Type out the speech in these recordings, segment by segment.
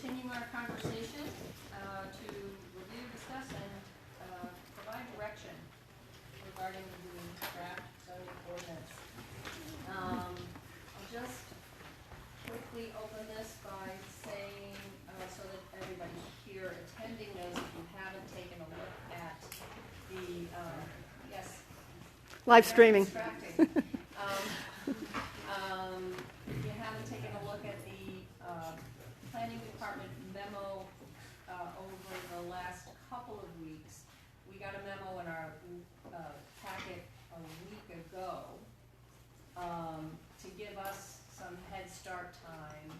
continuing our conversation to review, discuss, and provide direction regarding the draft zoning ordinance. I'll just quickly open this by saying, so that everybody here attending knows, if you haven't taken a look at the, yes. Live streaming. If you haven't taken a look at the planning department memo over the last couple of weeks, we got a memo in our packet a week ago to give us some head start time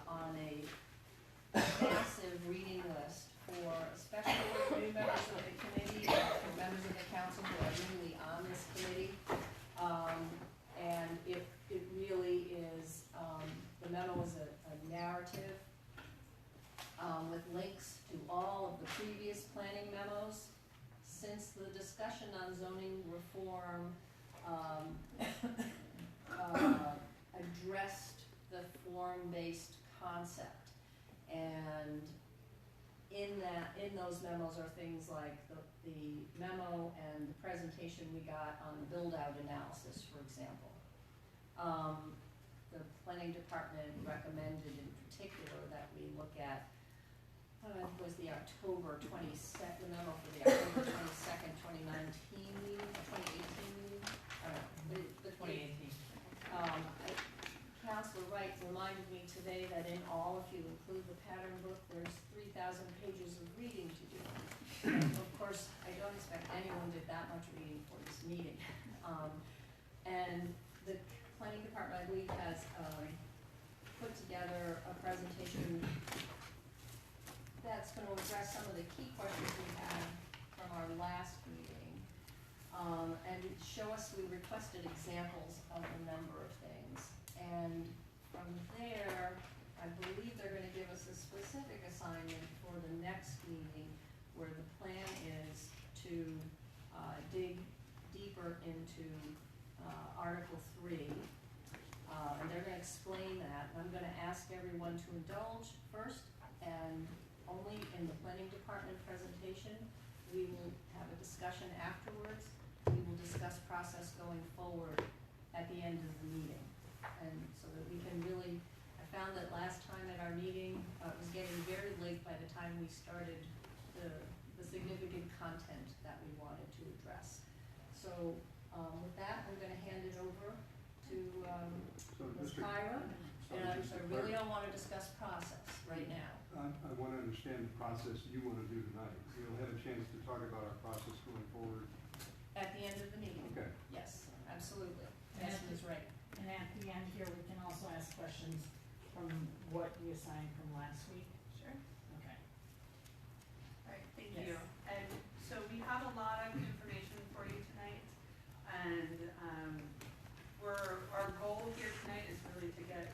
on a massive reading list for especially new members of the committee and members of the council who are newly on this committee. And it really is, the memo is a narrative with links to all of the previous planning memos since the discussion on zoning reform addressed the form-based concept. And in those memos are things like the memo and the presentation we got on the build-out analysis, for example. The planning department recommended in particular that we look at, was the October 22nd, the memo for the October 22nd, 2019 meeting, 2018 meeting? The 2018. Councilor Wright reminded me today that in all, if you include the pattern book, there's 3,000 pages of reading to do. And of course, I don't expect anyone did that much reading for this meeting. And the planning department, I believe, has put together a presentation that's going to address some of the key questions we had from our last meeting, and show us, we requested examples of a number of things. And from there, I believe they're going to give us a specific assignment for the next meeting, where the plan is to dig deeper into Article 3, and they're going to explain that. And I'm going to ask everyone to indulge first, and only in the planning department presentation. We will have a discussion afterwards. We will discuss process going forward at the end of the meeting. And so that we can really, I found that last time at our meeting, it was getting very late by the time we started the significant content that we wanted to address. So with that, I'm going to hand it over to Ms. Kyra. And I really don't want to discuss process right now. I want to understand the process you want to do tonight. We'll have a chance to talk about our process going forward. At the end of the meeting. Okay. Yes, absolutely. Yes, Ms. Wright. And at the end here, we can also ask questions from what we assigned from last week. Sure. Okay. All right, thank Yes. you. And so we have a lot of information for you tonight, and our goal here tonight is really to get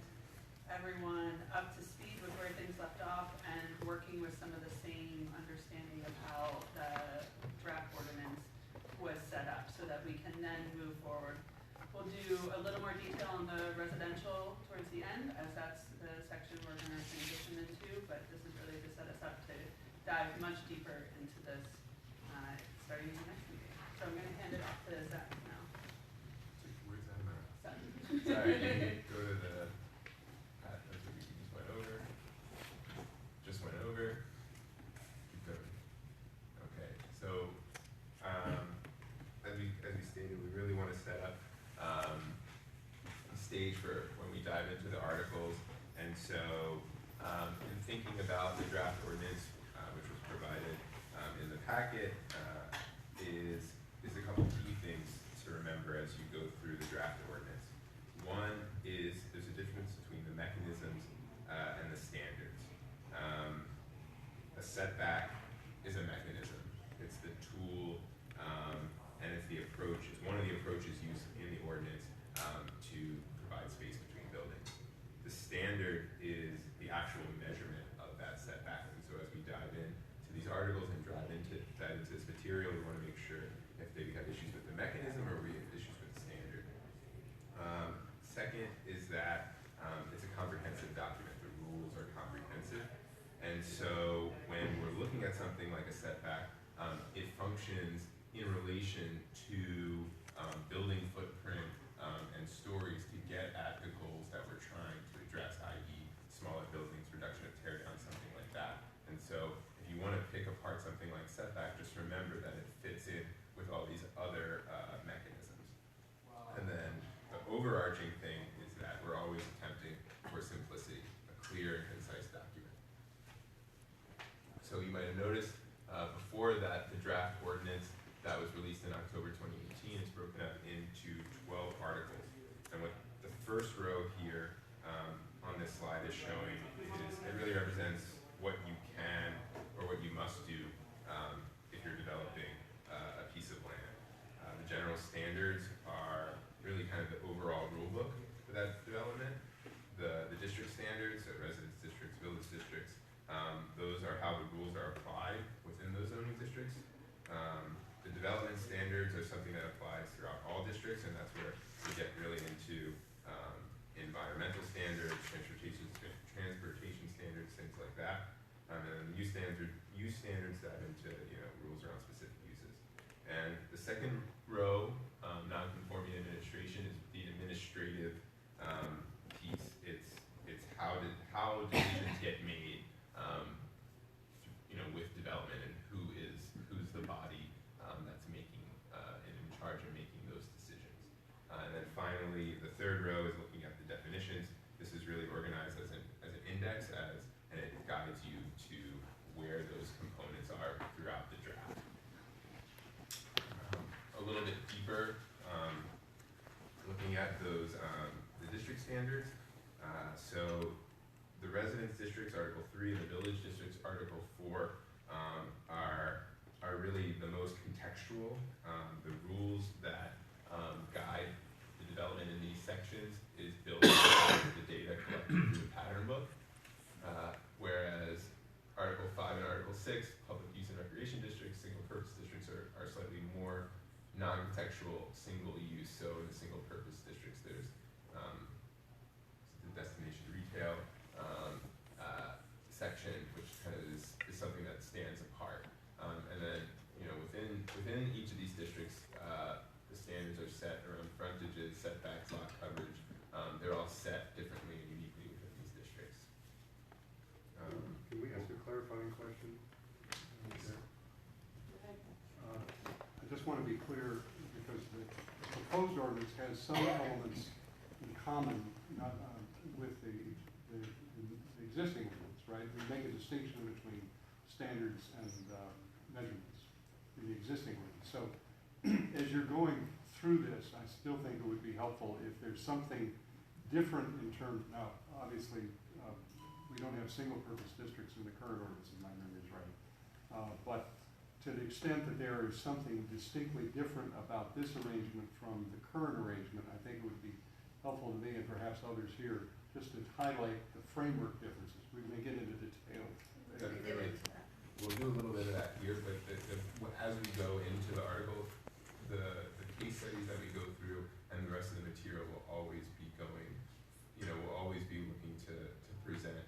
everyone up to speed with where things left off and working with some of the same understanding of how the draft ordinance was set up so that we can then move forward. We'll do a little more detail on the residential towards the end, as that's the section we're going to transition into, but this is really to set us up to dive much deeper into this starting the next meeting. So I'm going to hand it off to Zach now. Where's that map? Zach. Sorry, go to the path that we just went over. Just went over. Keep going. Okay, so as we stated, we really want to set up the stage for when we dive into the articles. And so in thinking about the draft ordinance, which was provided in the packet, is a couple key things to remember as you go through the draft ordinance. One is there's a difference between the mechanisms and the standards. A setback is a mechanism. It's the tool and it's the approach. It's one of the approaches used in the ordinance to provide space between buildings. The standard is the actual measurement of that setback. And so as we dive into these articles and dive into this material, we want to make sure if they have issues with the mechanism or we have issues with the standard. Second is that it's a comprehensive document. The rules are comprehensive. is showing is, it really represents what you can or what you must do if you're developing a piece of land. The general standards are really kind of the overall rule book for that development. The district standards, so residence districts, village districts, those are how the rules are applied within those zoning districts. The development standards are something that applies throughout all districts, and that's where we get really into environmental standards, transportation standards, things like that. And then use standards dive into rules around specific uses. And the second row, non-conforming administration, is the administrative piece. It's how decisions get made, with development, and who's the body that's making and in charge of making those decisions. And then finally, the third row is looking at the definitions. This is really organized as an index, and it guides you to where those components are throughout the draft. A little bit deeper, looking at those the district standards. So the residence districts, Article 3, and the village districts, Article 4, are really the most contextual. The rules that guide the development in these sections is built on the data collected through the pattern book, whereas Article 5 and Article 6, public use and recreation districts, single purpose districts, are slightly more non-contextual, single use. So in the single purpose districts, there's the destination retail section, which kind of is something that stands apart. And then, within each of these districts, the standards are set around frontages, setbacks, lot coverage. They're all set differently and uniquely within these districts. Can we ask a clarifying question? I just want to be clear, because the proposed ordinance has some elements in common, not with the existing ordinance, right? We make a distinction between standards and measurements in the existing ordinance. So as you're going through this, I still think it would be helpful if there's something different in terms, now, obviously, we don't have single-purpose districts in the current ordinance, if my memory is right. But to the extent that there is something distinctly different about this arrangement from the current arrangement, I think it would be helpful to me and perhaps others here, just to highlight the framework differences. We may get into detail. We'll do a little bit of that here, but as we go into the article, the case studies that we go through and the rest of the material will always be going, we'll always be looking to present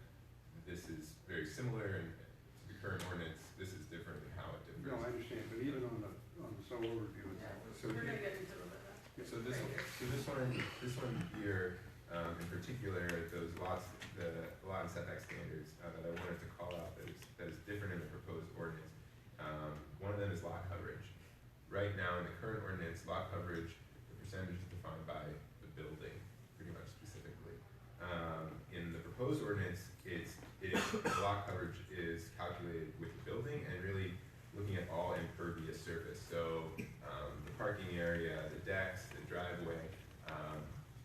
this is very similar and to the current ordinance, this is different and how it differs. No, I understand, but even on the sole overview, So We're gonna get into a little bit of that. So this one here, in particular, those lots, the lot and setback standards that I wanted to call out that is different in the proposed ordinance. One of them is lot coverage. Right now, in the current ordinance, lot coverage, the percentage is defined by the building, pretty much specifically. In the proposed ordinance, lot coverage is calculated with the building and really looking at all impervious surface. So the parking area, the decks, the driveway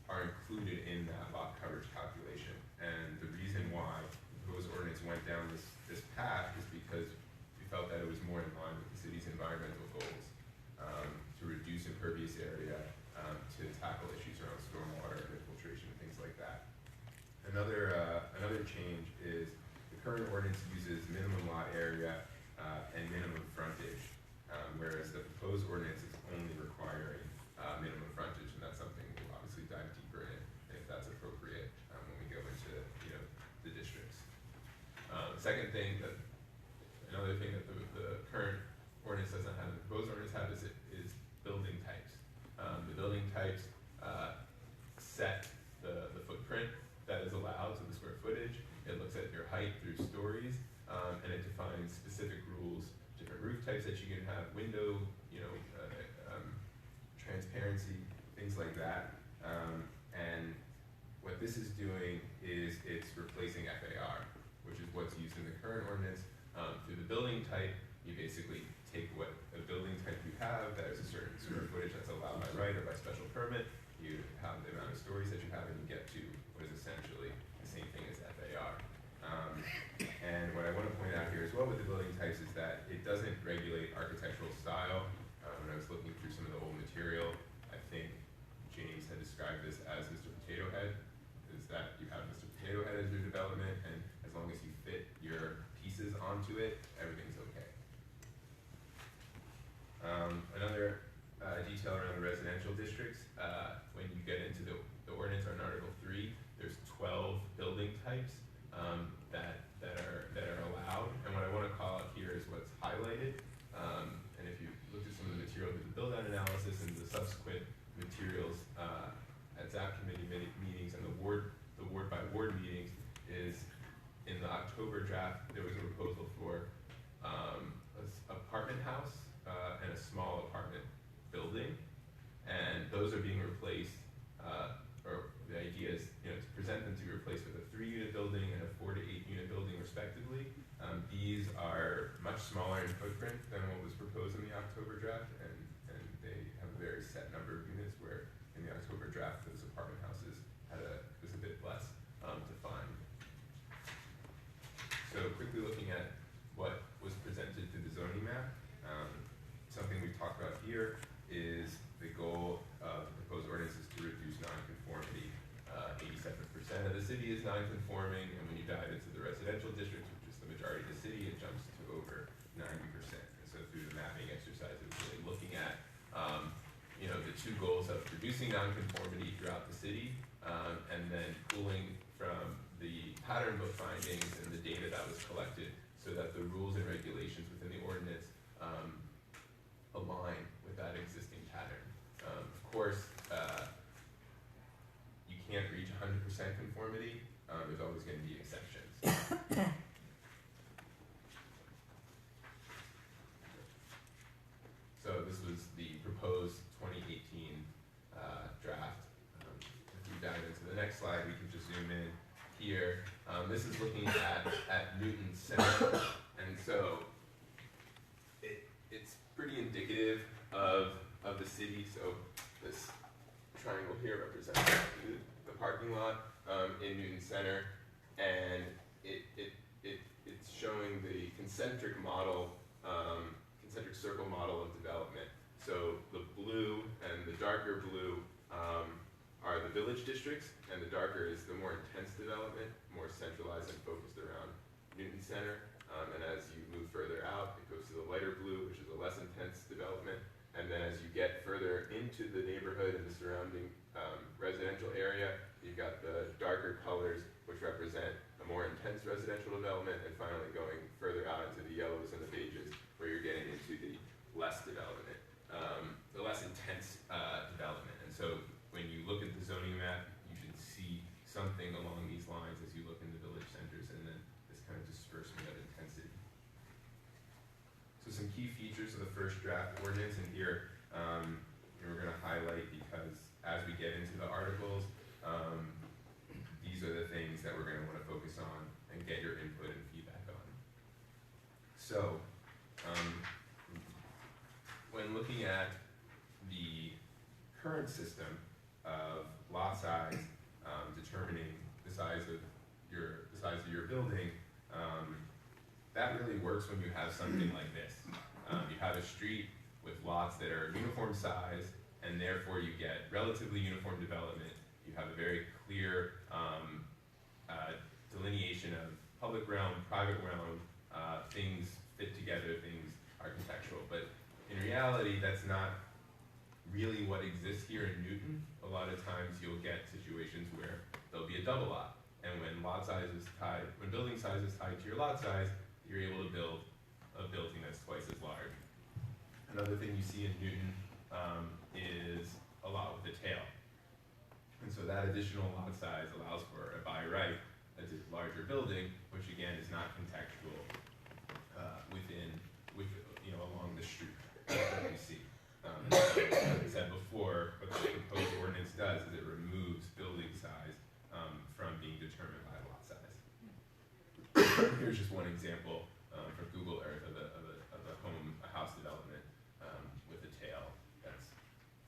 are included in that lot coverage calculation. And the reason why the proposed ordinance went down this path is because we felt that it was more in line with the city's environmental goals to reduce impervious area, to tackle issues around stormwater and infiltration and things like that. Another change is the current ordinance uses minimum lot area and minimum frontage, whereas the proposed ordinance is only requiring minimum frontage, and that's something we'll obviously dive deeper in if that's appropriate when we go into the districts. Another thing that the current ordinance doesn't have, the proposed ordinance has is building types. The building types set the footprint that is allowed, so the square footage. It looks at your height through stories, and it defines specific rules, different roof types that you can have, window, transparency, things like that. And what this is doing is it's replacing FAR, which is what's used in the current ordinance. Through the building type, you basically take what a building type you have that is a certain square footage that's allowed by right or by special permit. You have the amount of stories that you have, and you get to what is essentially the same thing as FAR. onto it, everything's okay. Another detail around the residential districts, when you get into the ordinance on Article 3, there's 12 building types that are allowed, and what I want to call out here is what's highlighted. And if you look at some of the material through the build-out analysis and the subsequent materials at ZAP committee meetings and the ward by ward meetings, is in the October draft there was a proposal for an apartment house and a small apartment building, and those are being replaced, or the idea is, to present them to be replaced with a 3-unit building and a 4 to 8 unit building respectively. These are much smaller in footprint than what was proposed in the October draft, and they have a very set number of units, where in the October draft those apartment houses was a bit less defined. So quickly looking at what was presented to the zoning map, something we've talked about here is the goal of the proposed ordinance is to reduce nonconformity. 87% of the city is nonconforming, and when you dive into the residential districts, which is the majority of the city, it jumps to over 90%. And so through the mapping exercise, it was really looking at the two goals of reducing nonconformity throughout the city, and then pulling from the pattern book findings and the data that was collected, so that the rules and regulations within the ordinance align with that existing pattern. Of course, you can't reach 100% conformity. There's always going to be exceptions. So this was the proposed 2018 draft. If we dive into the next slide, we can just zoom in here. This is looking at Newton Center, and so it's pretty indicative of the city. So this triangle here represents the parking lot in Newton Center, and it's showing the concentric circle model of development. So the blue and the darker blue are the village districts, and the darker is the more intense development, more centralized and focused around Newton Center. And as you move further out, it goes to the lighter blue, which is a less intense development. And then as you get further into the neighborhood and the surrounding residential area, you've got the darker colors, which represent a more intense residential development, and finally going further out into the yellows and the beiges, where you're getting into the less development, the less intense development. And so when you look at the zoning map, you should see something along these lines as you look in the village centers, and then this kind of disbursement of intensity. So some key features of the first draft ordinance, and here we're going to highlight, because as we get into the articles, these are the things that we're going to want to focus on and get your input and feedback on. So when looking at the current system of lot size, determining the size of your building, that really works when you have something like this. You have a street with lots that are uniform size, and therefore you get relatively uniform development. You have a very clear delineation of public realm, private realm, things fit together, things architectural. But in reality, that's not really what exists here in Newton. A lot of times you'll get situations where there'll be a double lot, and when building size is tied to your lot size, you're able to build a building that's twice as large. Another thing you see in Newton is a lot with the tail. And so that additional lot size allows for a by right, a larger building, which again is not contextual along the street that we see. As I said before, what the proposed ordinance does is it removes building size from being determined by lot size. Here's just one example from Google Earth of a house development with a tail that's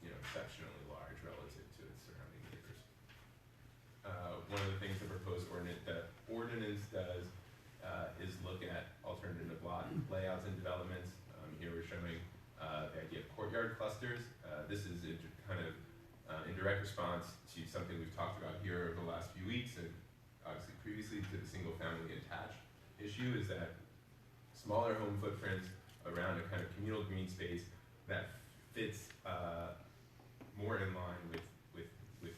exceptionally large relative to its surrounding neighbors. One of the things the proposed ordinance does is look at alternative lot layouts and developments. Here we're showing the idea of courtyard clusters. This is in direct response to something we've talked about here over the last few weeks, and obviously previously to the single family attached issue, is that smaller home footprints around a kind of communal green space that fits more in line with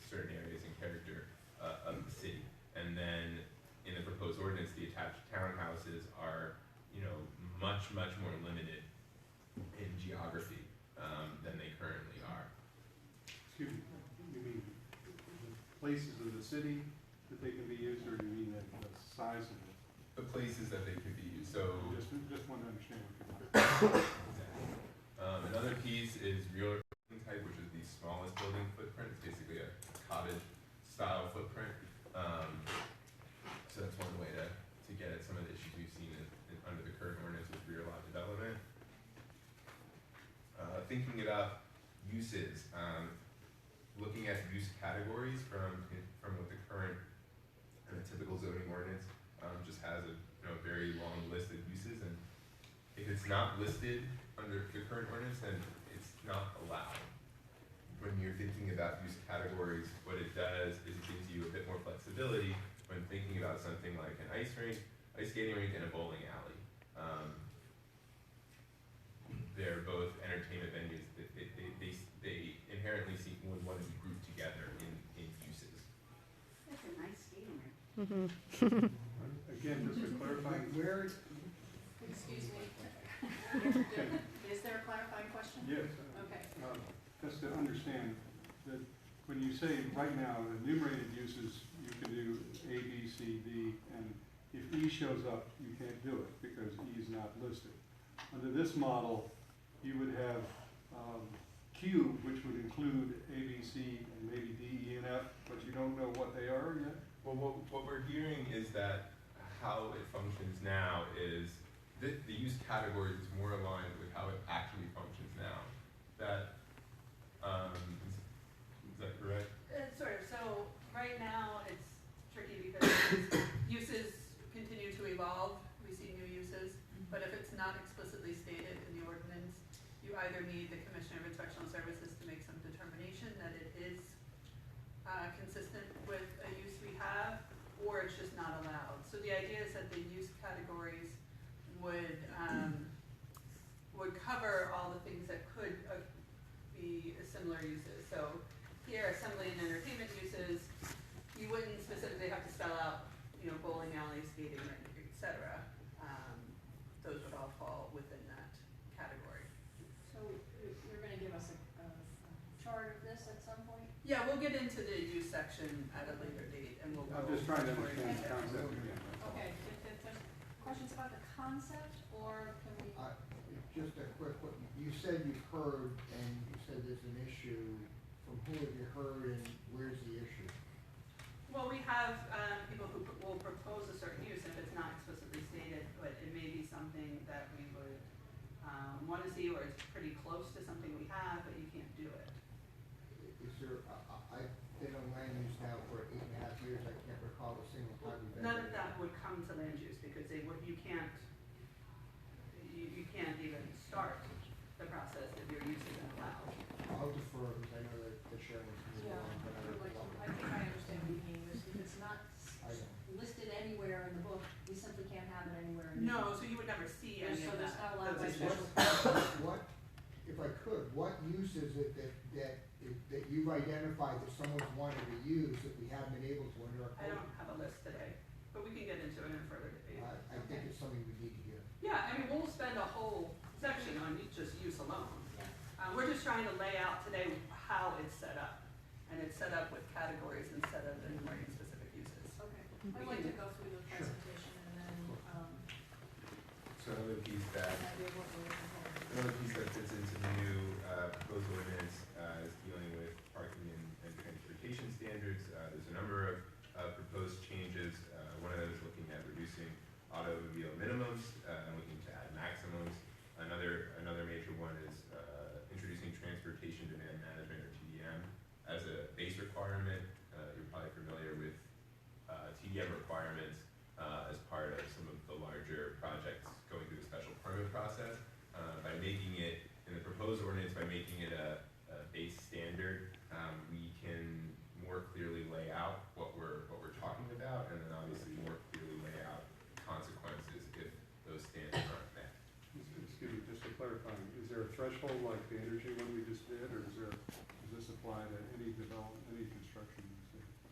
certain areas and character of the city. And then in the proposed ordinance, the attached townhouses are, you know, much more limited in geography than they currently are. Excuse me, you mean the places of the city that they can be used, or do you mean that the size of it? The places that they could be used. So Just want to understand what you're talking about. another piece is real building type, which is the smallest building footprint. It's basically a cottage style footprint. So that's one way to get at some of the issues we've seen under the current ordinance with rear lot development. Thinking about uses, looking at use categories from what the current typical zoning ordinance just has a very long list of uses, and if it's not listed under the current ordinance, then it's not allowed. When you're thinking about use categories, what it does is it gives you a bit more flexibility when thinking about something like an ice rink, ice skating rink, and a bowling alley. They're both entertainment venues. They inherently would want to be grouped together in uses. That's a nice skating rink. Again, just to clarify, Where, Excuse me. Is there a clarifying question? yes, Okay. just to understand that when you say right now, the enumerated uses, you can do A, B, C, D, and if E shows up, you can't do it because E is not listed. Under this model, you would have Q, which would include A, B, C, and maybe D, E, and F, but you don't know what they are yet? Well, what we're hearing is that how it functions now is the use categories is more aligned with how it actually functions now. That is that correct? Sort of. So right now it's tricky because uses continue to evolve. We see new uses, but if it's not explicitly stated in the ordinance, you either need the Commissioner of Inspectional Services to make some determination that it is consistent with a use we have, or it's just not allowed. So the idea is that the use categories would cover all the things that could be similar uses. So here, assembly and entertainment uses, you wouldn't specifically have to spell out, bowling alley, skating rink, etc. Those would all fall within that category. So you're gonna give us a chart of this at some point? Yeah, we'll get into the use section at a later date, and we'll I'm go just trying to more understand the detail. concept again. Okay, if there's questions about the concept, or can we? just a quick one, you said you've heard, and you said there's an issue, from who have you heard and where's the issue? Well, we have people who will propose a certain use if it's not explicitly stated, but it may be something that we would want to see, or it's pretty close to something we have, but you can't do it. Is there, I've been on land use now for 8.5 years, I can't recall a single time we've been. None of that would come to land use because you can't even start the process if your use isn't allowed. I'll defer, because I know that the chairman's moving on, but I would love I think I understand what you mean, if it's not I know. listed anywhere in the book, we simply can't have it anywhere in the book. No, so you would never see any So of there's that. not allowed by those special. issues. What, if I could, what use is it that you've identified that someone's wanted to use that we haven't been able to under our I code? don't have a list today, but we can get into it in further debate. I think it's something we need to hear. Yeah, I mean, we'll spend a whole section on just use alone. We're just trying to lay out today how it's set up, and it's set up with categories instead of enumerating specific uses. Okay, I'd like to go through the Sure. presentation and then, So another piece that an idea of what we're looking for. Another piece that fits into the new proposed ordinance is dealing with parking and transportation standards. There's a number of proposed changes. One of those looking at reducing automobile minimums and looking to add maximums. Another major one is introducing transportation demand management, or TDM, as a base requirement. You're probably familiar with TDM requirements as part of some of the larger projects going through the special permit process. By making it, in the proposed ordinance, by making it a base standard, we can more clearly lay out what we're talking about, and then obviously more clearly lay out consequences if those standards aren't met. threshold like the energy one we just did, or does this apply to any construction?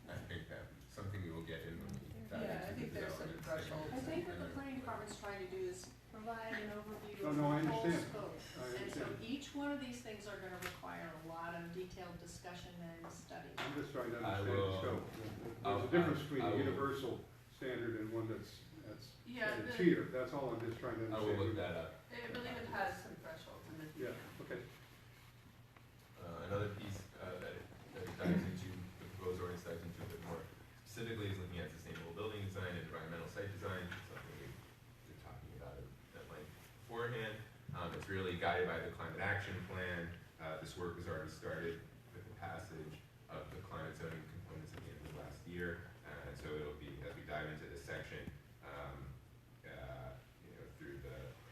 I think that's something we will get in when we dive Yeah, I into think the there's some development. thresholds. I think what the planning department's trying to do is provide an overview Oh, of no, I the whole understand. scope. I And so understand. each one of these things are gonna require a lot of detailed discussion and study. I'm just trying to I understand the will- scope. I'll- There's a difference between I a will- universal standard and one that's Yeah, it's here, that's all I'm just trying to I understand. will look that up. I believe it has some thresholds in the Yeah, detail. okay. Another piece that it dives into, the proposed ordinance dives into a bit more specifically is looking at sustainable building design and environmental site design, something we've been talking about at length beforehand. It's really guided by the climate action plan. This work was already started with the passage of the climate zoning components at the end of last year. And so it'll be, as we dive into this section,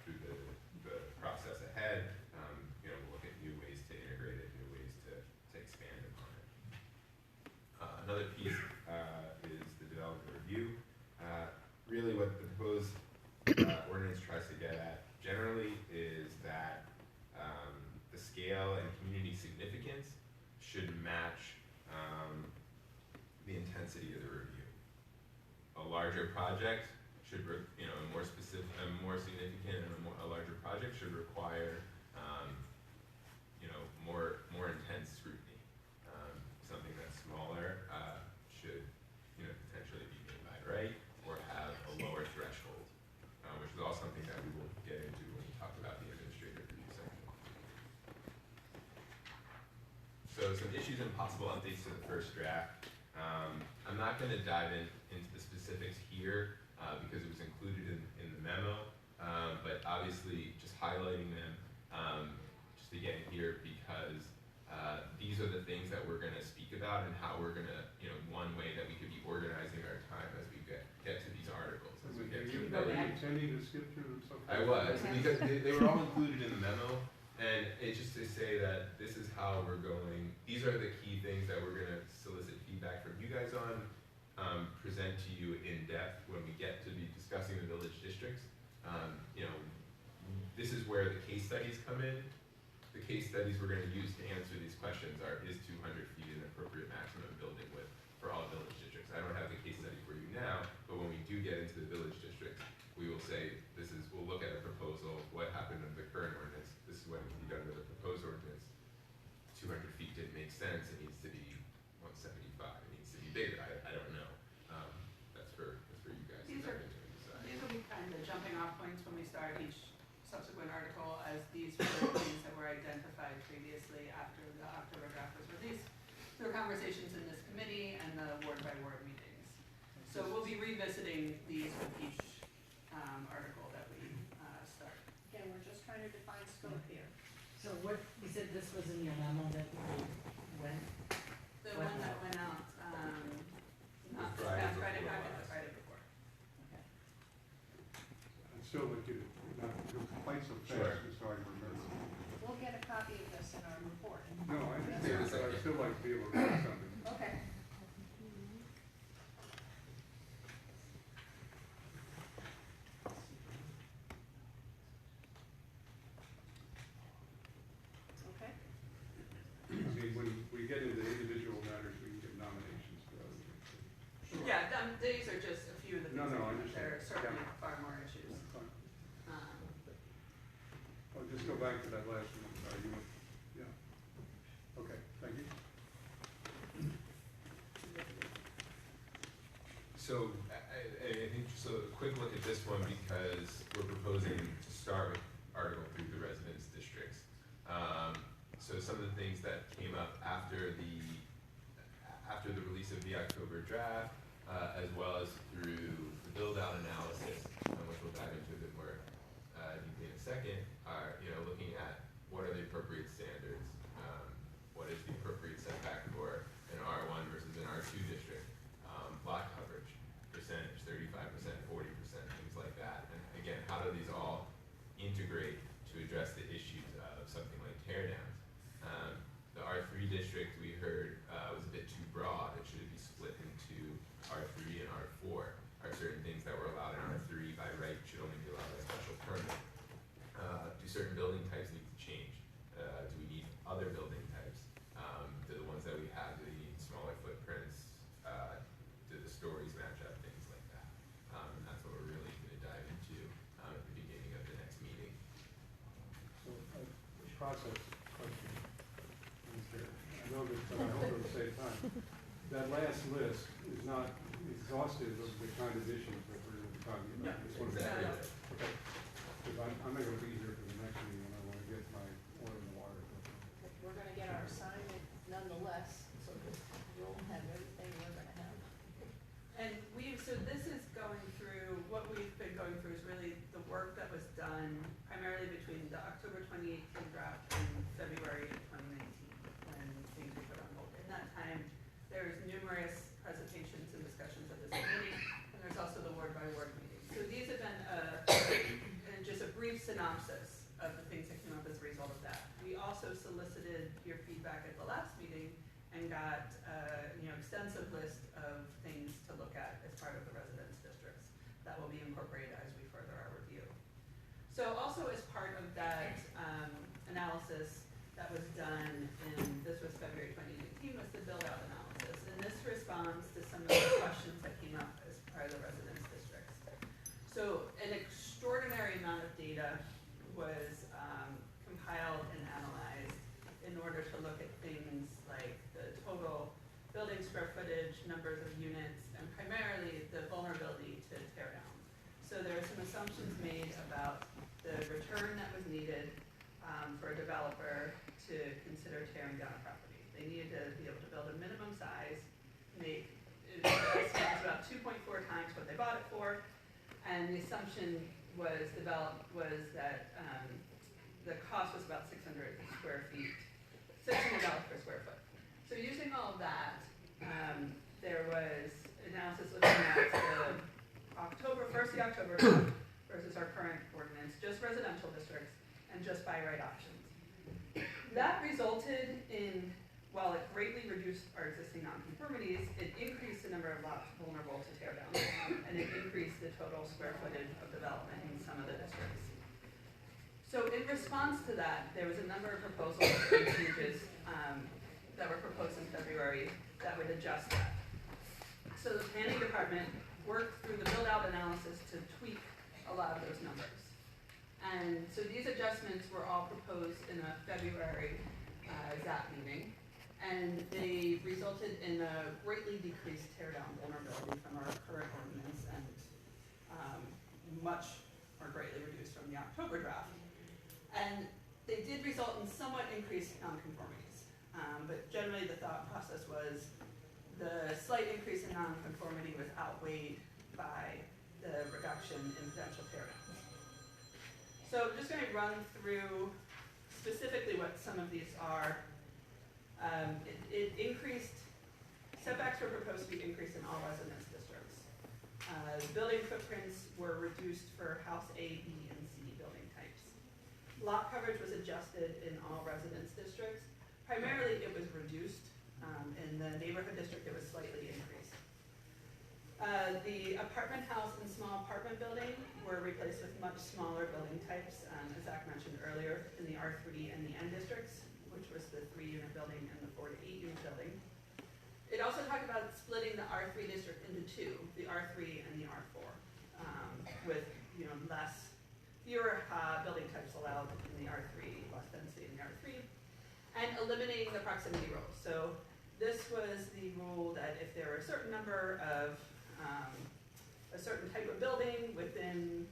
through the process ahead, we'll look at new ways to integrate it, new ways to expand upon it. Another piece is the developer review. Really what the proposed ordinance tries to get at generally is that the scale and community significance should match the intensity of the review. A larger project should, a more specific, a more significant, and a larger project should require, more intense scrutiny. Something that's smaller should, potentially be made by right or have a lower threshold, which is all something that we will get into when we talk about the administrative review section. So some issues and possible updates to the first draft. I'm not going to dive into the specifics here because it was included in the memo, but obviously just highlighting them just again here because these are the things that we're going to speak about and how we're going to, one way that we could be organizing our time as we get to these articles. As we get to Are you intending to skip through them so far? I was, because they were all included in the memo, and it's just to say that this is how we're going, these are the key things that we're gonna solicit feedback from you guys on, present to you in depth when we get to be discussing the village districts. This is where the case studies come in. The case studies we're gonna use to answer these questions is 200 feet an appropriate maximum building width for all village districts. I don't have the case study for you now, but when we do get into the village districts, we will say, we'll look at a proposal, what happened under the current ordinance, this is what needs to be done with the proposed ordinance. 200 feet didn't make sense, it needs to be 175, it needs to be bigger, I don't know. That's for you guys to These dive into and decide. These will be kind of jumping off points when we start each subsequent article, as these were things that were identified previously after the October draft was released through conversations in this committee and the ward-by-ward meetings. So we'll be revisiting these with each article that we start. Again, we're just trying to define scope here. So what, you said this was in your memo that went? The What one that now? went out, not this Friday past Friday, before back in the last. Friday before. Okay. I'd still like you to not go quite so Sure. fast to start with this. We'll get a copy of this in our report. No, I understand, but I'd still like to be able to read something. Okay. Okay. I mean, when we get into individual matters, we can get nominations for other things. Yeah, these are just a few of the things. No, I that there are understand. certainly Yeah. far more issues. Fine. Um, Oh, just go back to that last one, I'm sorry, yeah. Okay, thank you. So I think just a quick look at this one because we're proposing to start with Article 3, the residence districts. So some of the things that came up after the release of the October draft, as well as through the build-out analysis, which we'll dive into a bit more deeply in a second, are looking at what are the appropriate standards, what is the appropriate setback for an R1 versus an R2 district, lot coverage, percentage, 35%, 40%, things like that. And again, how do these all integrate to address the issues of something like tear downs? The R3 district we heard was a bit too broad. It should be split into R3 and R4. additions that we're gonna be talking No, about. I just wanna be exactly. clear. Okay. Because I'm not gonna be here for the next meeting, and I wanna get my oil in the water. We're gonna get our assignment nonetheless, so that you'll have everything we're gonna have. And so this is going through, what we've been going through is really the work that was done primarily between the October 2018 draft and February of 2019, when things were put on hold. In that time, there's numerous presentations and discussions at this meeting, and there's also the word-by-word meeting. So these have been just a brief synopsis of the things that came up as a result of that. We also solicited your feedback at the last meeting and got extensive list of things to look at as part of the residence districts that will be incorporated as we further our review. So also as part of that analysis that was done this was February 2019, was the build-out analysis. And this responds to some of the questions that came up as part of the residence districts. So an extraordinary amount of data was compiled and analyzed in order to look at things like the total building square footage, numbers of units, and primarily the vulnerability to tear down. So there are some assumptions made about the return that was needed for a developer to consider tearing down a property. They needed to be able to build a minimum size, make it was about 2.4 times what they bought it for, and the assumption was that the cost was about 600 square feet, $600 per square foot. So using all of that, there was analysis looking at the October draft versus our current ordinance, just residential districts, and just by right options. That resulted in, while it greatly reduced our existing nonconformities, it increased the number of lots vulnerable to tear down, and it increased the total square footage of development in some of the districts. So in response to that, there was a number of proposals and changes that were proposed in February that would adjust that. So the planning department worked through the build-out analysis to tweak a lot of those numbers. And so these adjustments were all proposed in a February ZAP meeting, and they resulted in a greatly decreased tear-down vulnerability from our current ordinance and much more greatly reduced from the October draft. And they did result in somewhat increased nonconformities. But generally the thought process was the slight increase in nonconformity was outweighed by the reduction in potential teardowns. So I'm just going to run through specifically what some of these are. It increased, setbacks were proposed to be increased in all residence districts. Building footprints were reduced for house A, B, and C building types. Lot coverage was adjusted in all residence districts. Primarily, it was reduced. In the neighborhood district, it was slightly increased. The apartment house and small apartment building were replaced with much smaller building types, as Zach mentioned earlier, in the R3 and the N districts, which was the 3-unit building and the 4 to 8-unit building. It also talked about splitting the R3 district into two, the R3 and the R4, with fewer building types allowed in the R3, less density in the R3. And eliminating the proximity rule. So this was the rule that if there were a certain number of, a certain type of building within,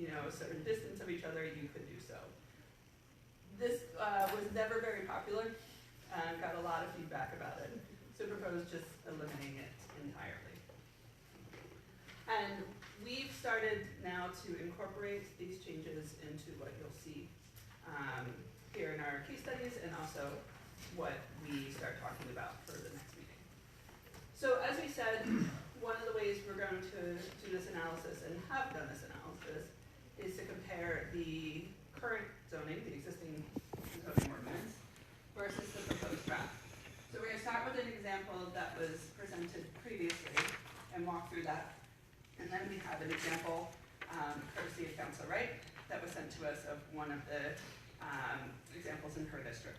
a certain distance of each other, you could do so. This was never very popular, got a lot of feedback about it. So proposed just eliminating it entirely. And we've started now to incorporate these changes into what you'll see here in our case studies, and also what we start talking about for the next meeting. So as we said, one of the ways we're going to do this analysis, and have done this analysis, is to compare the current zoning, the existing zoning ordinance, versus the proposed draft. So we're going to start with an example that was presented previously and walk through that. And then we have an example, courtesy of Council Wright, that was sent to us of one of the examples in her district.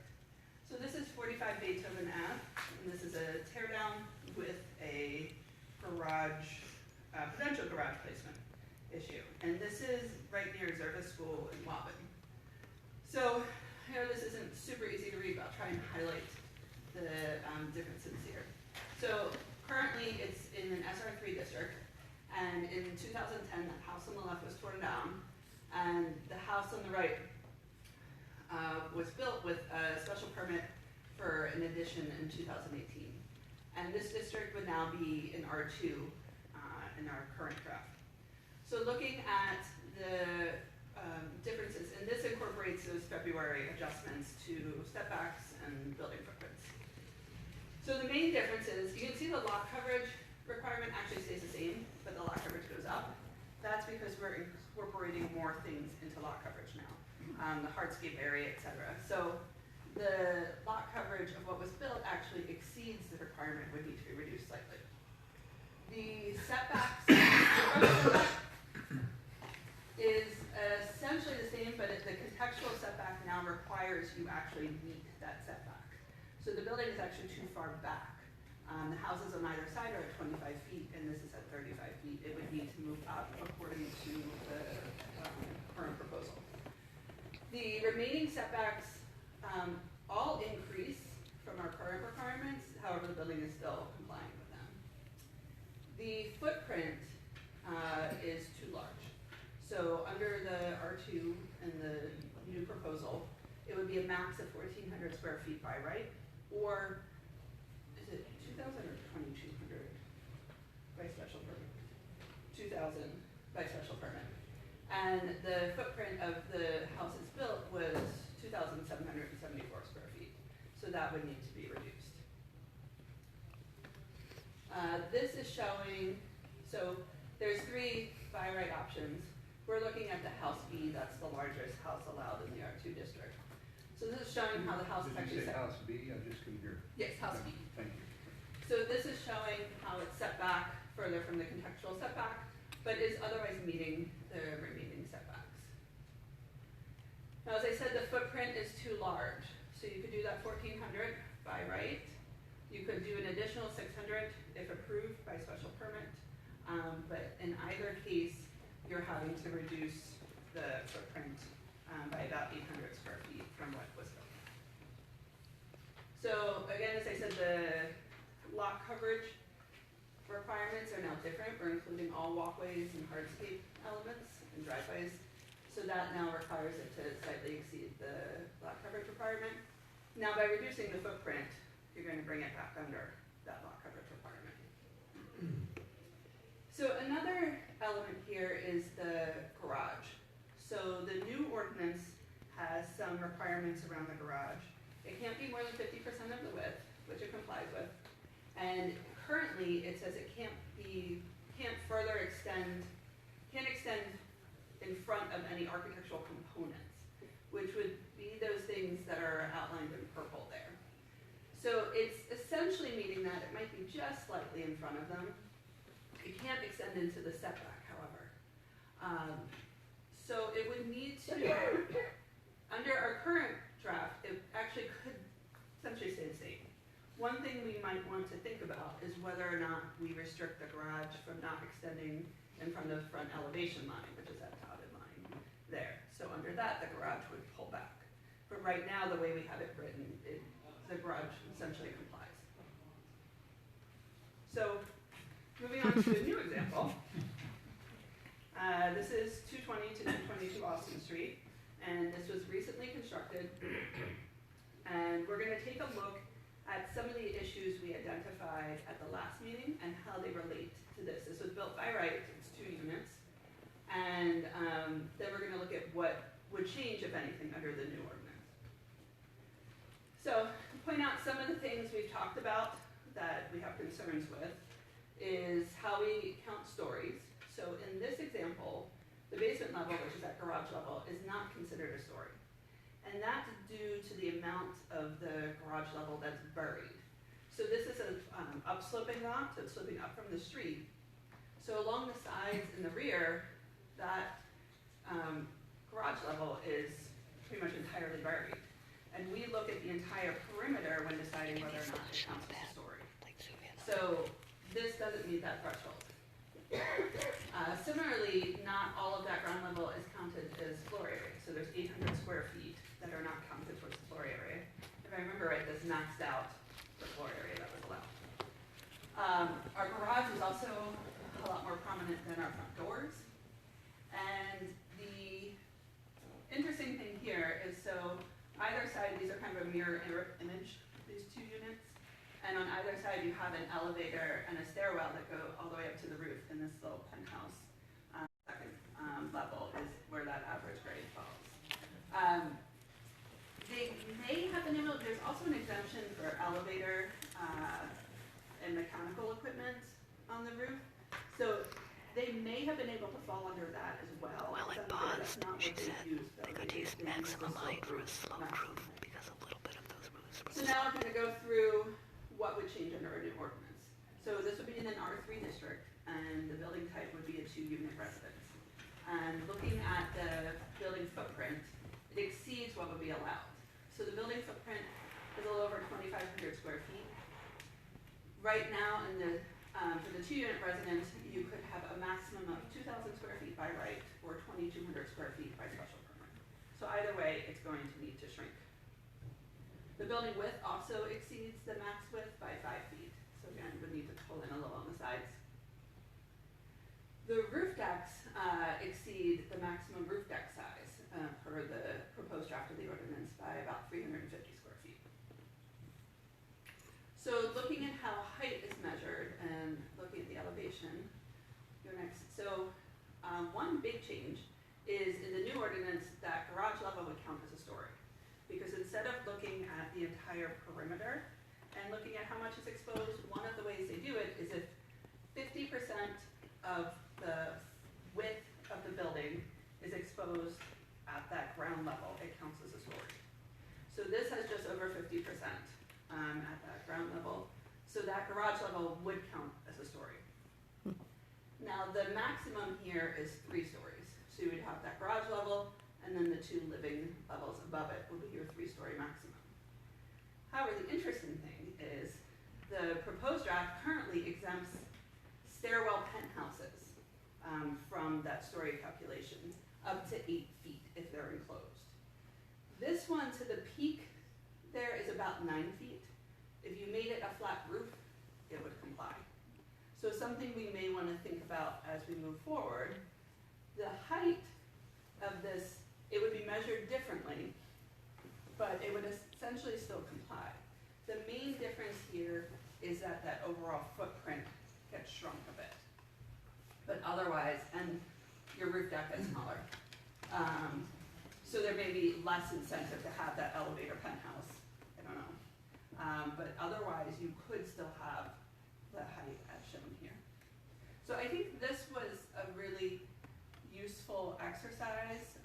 So this is 45 Beethoven Ave, and this is a tear down with a garage, potential garage placement issue. And this is right near Zervis School in Wapping. So I know this isn't super easy to read, but I'll try and highlight the differences here. So currently it's in an SR3 district, And in 2010, the house on the left was torn down, and the house on the right was built with a special permit for an addition in 2018. And this district would now be in R2 in our current draft. So looking at the differences, and this incorporates those February adjustments to setbacks and building footprints. So the main difference is, you can see the lot coverage requirement actually stays the same, but the lot coverage goes up. That's because we're incorporating more things into lot coverage now, the hardscape area, etc. So the lot coverage of what was built actually exceeds the requirement, would need to be reduced slightly. The setbacks is essentially the same, but the contextual setback now requires you actually meet that setback. So the building is actually too far back. The houses on either side are at 25 feet, and this is at 35 feet. It would need to move up according to the current proposal. The remaining setbacks all increase from our current requirements, however the building is still complying with them. The footprint is too large. So under the R2 and the new proposal, it would be a max of 1,400 square feet by right, or is it 2,000 or 2,200 by special permit? 2,000 by special permit. And the footprint of the houses built was 2,774 square feet. So that would need to be reduced. This is showing, so there's 3 by right options. We're looking at the house B, that's the largest house allowed in the R2 district. So this is showing how the house is actually set. Did you say house B? I just couldn't hear. Yes, house B. Thank you. So this is showing how it's set back further from the contextual setback, but is otherwise meeting the remaining setbacks. Now, as I said, the footprint is too large. So you could do that 1,400 by right. You could do an additional 600 if approved by special permit. But in either case, you're having to reduce the footprint by about 800 square feet from what was built. So again, as I said, the lot coverage requirements are now different. We're including all walkways and hardscape elements and driveways. So that now requires it to slightly exceed the lot coverage requirement. Now by reducing the footprint, you're going to bring it back under that lot coverage requirement. So another element here is the garage. So the new ordinance has some requirements around the garage. It can't be more than 50% of the width, which it complies with. And currently it says it can't extend in front of any architectural components, which would be those things that are outlined in purple there. So it's essentially meaning that it might be just slightly in front of them. It can't extend into the setback, however. So it would need to, under our current draft, it actually could essentially stay the same. One thing we might want to think about is whether or not we restrict the garage from not extending in front of the front elevation line, which is that dotted line there. So under that, the garage would pull back. But right now, the way we have it written, the garage essentially complies. So moving on to a new example. This is 220 to 222 Austin Street, and this was recently constructed. And we're going to take a look at some of the issues we identified at the last meeting and how they relate to this. This was built by right, it's 2 units. And then we're going to look at what would change, if anything, under the new ordinance. So to point out some of the things we've talked about that we have concerns with is how we count stories. So in this example, the basement level, which is at garage level, is not considered a story. And that's due to the amount of the garage level that's buried. So this is an upsloping lot, so it's sloping up from the street. So along the sides and the rear, that garage level is pretty much entirely buried. And we look at the entire perimeter when deciding whether or not it counts as a story. So this doesn't meet that threshold. Similarly, not all of that ground level is counted as floor area. So there's 800 square feet that are not counted towards the floor area. If I remember right, this maxed out the floor area that was allowed. Our garage is also a lot more prominent than doors. And the interesting thing here is, so either side, these are kind of a mirror image, these two units. And on either side, you have an elevator and a stairwell that go all the way up to the roof in this little penthouse. Second level is where that average grade falls. They may have been able, there's also an exemption for elevator and mechanical equipment on the roof. So they may have been able to fall under that as well. Well, in Except bonds, that's not she what they said use, though. they could They use use the maximum height for a sloped sloped roof. roof because a little bit of those roofs were So sloped. now I'm gonna go through what would change under a new ordinance. So this would be in an R3 district, and the building type would be a 2-unit residence. And looking at the building footprint, it exceeds what would be allowed. So the building footprint is a little over 2,500 square feet. Right now, in the for the 2-unit residence, you could have a maximum of 2,000 square feet by right, or 2,200 square feet by special permit. So either way, it's going to need to shrink. The building width also exceeds the max width by 5 feet. So again, would need to pull in a little on the sides. The roof decks exceed the maximum roof deck size per the proposed draft of the ordinance by about 350 square feet. So looking at how height is measured and looking at the elevation, go next. So one big change is in the new ordinance that garage level would count as a story. Because instead of looking at the entire perimeter and looking at how much is exposed, one of the ways they do it is if 50% of the width of the building is exposed at that ground level, it counts as a story. So this has just over 50% at that ground level. So that garage level would count as a story. Now the maximum here is 3 stories. So you would have that garage level, and then the 2 living levels above it would be your 3-story maximum. However, the interesting thing is the proposed draft currently exempts stairwell penthouses from that story calculation up to 8 feet if they're enclosed. This one to the peak there is about 9 feet. If you made it a flat roof, it would comply. So something we may want to think about as we move forward, the height of this, it would be measured differently, but it would essentially still comply. The main difference here is that that overall footprint gets shrunk a bit. But otherwise, and your roof deck gets smaller. So there may be less incentive to have that elevator penthouse, I don't know. But otherwise, you could still have the height as shown here. So I think this was a really useful exercise.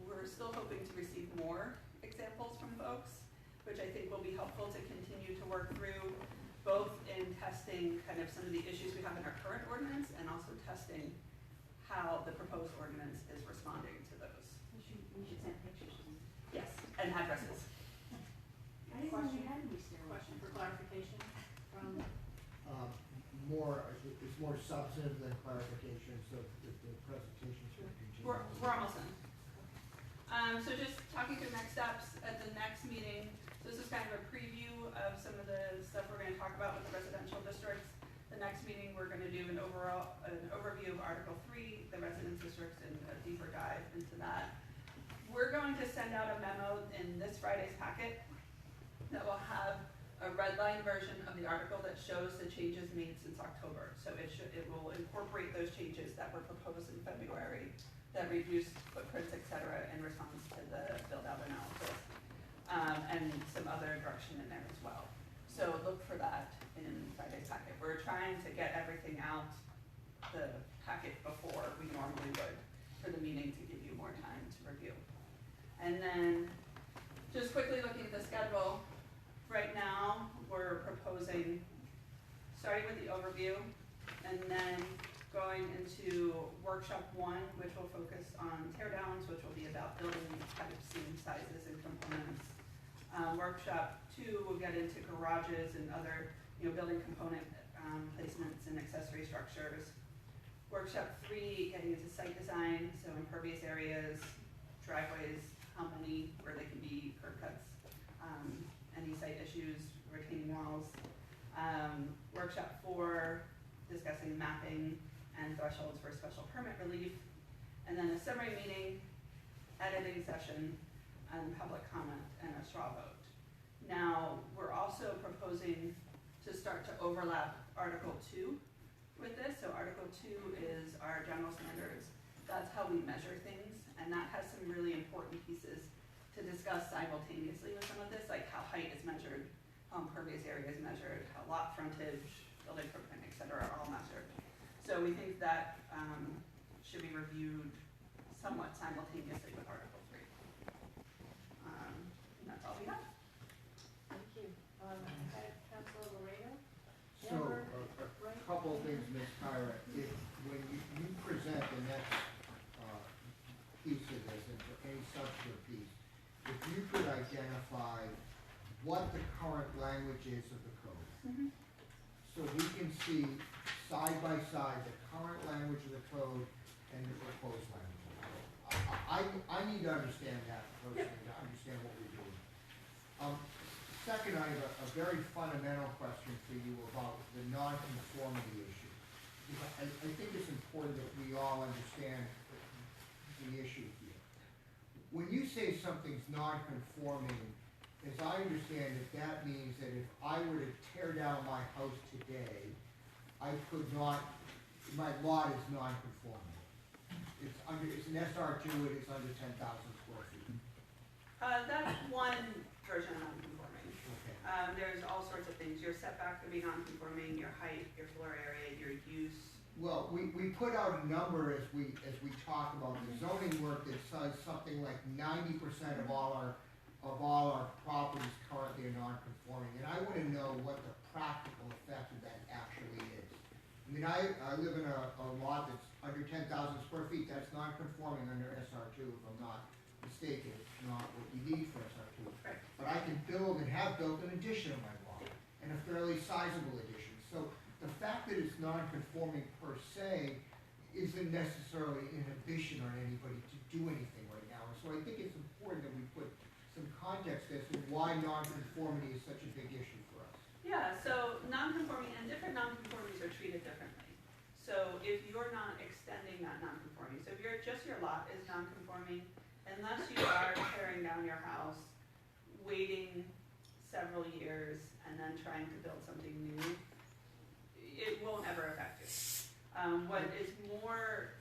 We're still hoping to receive more examples from folks, which I think will be helpful to continue to work through, both in testing kind of some of the issues we have in our current ordinance and also testing how the proposed ordinance is responding to those. We should send pictures. Yes, and addresses. I didn't know we had any stairwells. Question For clarification from, It's more substantive than clarification, so the presentations will continue. We're almost done. So just talking through next steps at the next meeting. So this is kind of a preview of some of the stuff we're going to talk about with the residential districts. The next meeting, we're going to do an overview of Article 3, the residence districts, and a deeper dive into that. We're going to send out a memo in this Friday's packet that will have a red line version of the article that shows the changes made since October. So it will incorporate those changes that were proposed in February that reduced footprints, et cetera, in response to the build-out analysis, and some other direction in there as well. So look for that in Friday's packet. We're trying to get everything out the packet before we normally would for the meeting to give you more time to review. And then just quickly looking at the schedule, right now we're proposing starting with the overview and then going into workshop 1, which will focus on tear downs, which will be about building types, seam sizes, and components. Workshop 2 will get into garages and other building component placements and accessory structures. Workshop 3 getting into site design, so impervious areas, driveways, how many, where they can be, curb cuts, any site issues, retaining walls. Workshop 4 discussing mapping and thresholds for special permit relief, and then a summary meeting, editing session, and public comment, and a straw vote. Now, we're also proposing to start to overlap Article 2 with this. So Article 2 is our general standards. That's how we measure things, and that has some really important pieces to discuss simultaneously with some of this, like how height is measured, how impervious area is measured, how lot frontage, building footprint, et cetera, are all measured. So we think that should be reviewed somewhat simultaneously with Article 3. And that's all we have. Thank you. Councilor Laredo? So, a couple of things, Ms. Kyra, if, when you present the next, piece of this, and for any substantive piece, if you could identify what the current language is of the code, so we can see side by side the current language of the code and the proposed language of the code. I need to understand that personally, to understand what we're doing. Second, I have a very fundamental question for you about the non-conformity issue. Because I think it's important that we all understand the issue here. When you say something's non-conforming, as I understand it, that means that if I were to tear down my house today, I could not, my lot is non-conforming. It's an SR2, it is under 10,000 square feet. That's one version of non-conforming. Okay. There's all sorts of things. Your setback could be non-conforming, your height, your floor area, your use. Well, we put out a number as we talk about the zoning work that says something like 90% of all our properties currently are non-conforming, and I want to know what the practical effect of that actually is. I mean, I live in a lot that's under 10,000 square feet. That's non-conforming under SR2, if I'm not mistaken. It's not what you need for SR2. Right. But I can build and have built an addition on my lot, and a fairly sizable addition. So the fact that it's non-conforming per se isn't necessarily inhibition on anybody to do anything right now. And so I think it's important that we put some context as to why non-conformity is such a big issue for us. Yeah, so non-conforming and different non-conformities are treated differently. So if you're not extending that non-conforming, so if just your lot is non-conforming, unless you are tearing down your house, waiting several years, and then trying to build something new, it won't ever affect you.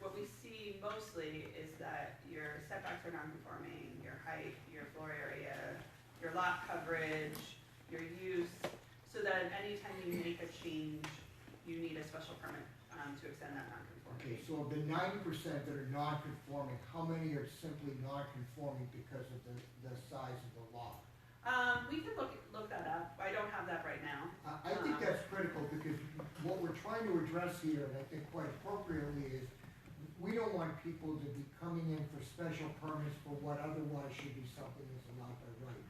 What we see mostly is that your setbacks are non-conforming, your height, your floor area, your lot coverage, your use, so that anytime you make a change, you need a special permit to extend that non-conformity. Okay, so of the 90% that are non-conforming, how many are simply non-conforming because of the size of the lot? We can look that up. I don't have that right now. I think that's critical because what we're trying to address here, and I think quite appropriately, is we don't want people to be coming in for special permits for what otherwise should be something that's allowed by right.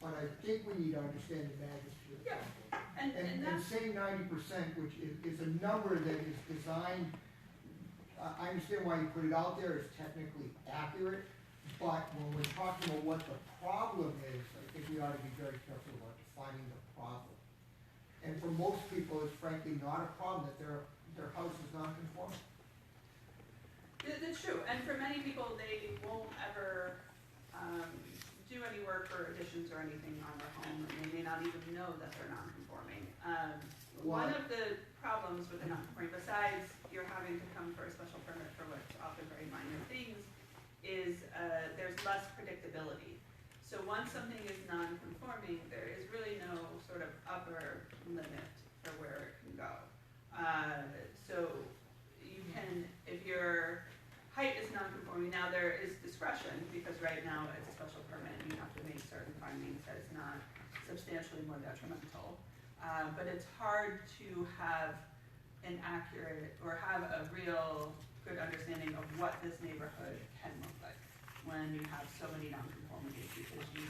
But I think we need to understand the magnitude of Yeah. something. And that's saying 90%, which is a number that is designed, I understand why you put it out there, it's technically accurate, but when we're talking about what the problem is, I think we ought to be very careful about defining the problem. And for most people, it's frankly not a problem that their house is non-conforming. That's true, and for many people, they won't ever do any work or additions or anything on their home, and they may not even know that they're non-conforming. One of the problems with the non-conforming, besides you're having to come for a special permit for what's often very minor things, is there's less predictability. So once something is non-conforming, there is really no sort of upper limit for where it can go. So you can, if your height is non-conforming, now there is discretion, because right now it's a special permit and you have to make certain findings that it's not substantially more detrimental. But it's hard to have an accurate, or have a real good understanding of what this neighborhood can look like when you have so many non-conformities, because you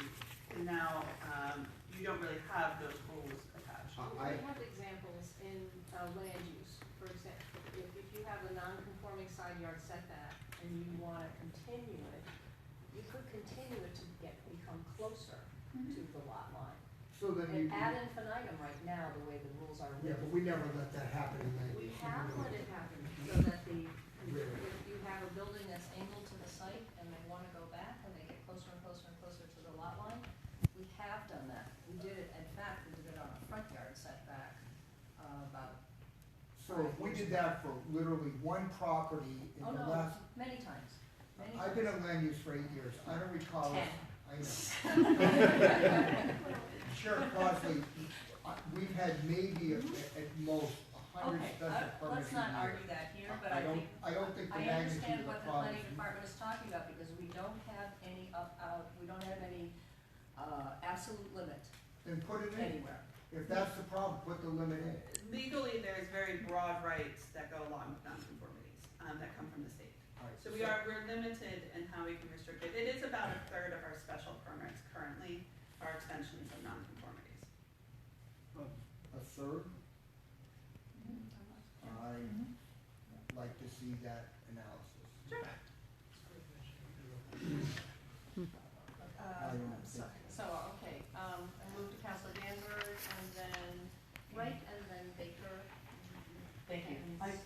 now, you don't really have those rules attached. We have examples in land use. For example, if you have a non-conforming side yard setback and you want to continue it, you could continue it to become closer to the lot line. So then And you. ad infinitum right now, the way the rules are Yeah, written. but we never let that happen in land We use. have let it happen, so that So if we did that for literally one property in Oh, the no, last, many times, many times. I've been in land use for 8 years, I don't recall. 10. I know. Sheriff Crossley, we've had maybe at most 100 Okay, special permits let's a not year. argue that here, but I think, I don't think the I magnitude understand of the what the problem. planning department is talking about, because we don't have any we don't have any, absolute limit Then put it in, anywhere. if that's the problem, put the limit in. Legally, there's very broad rights that go along with nonconformities, that come from the state. All right, So we're limited in how we can restrict it. It is about a third of our special permits currently are extensions of nonconformities. A third, I'd like to see that analysis. Sure. I don't So, think- okay, I move to Counselor Danberg, and then Wright, and then Baker. Thank you. and-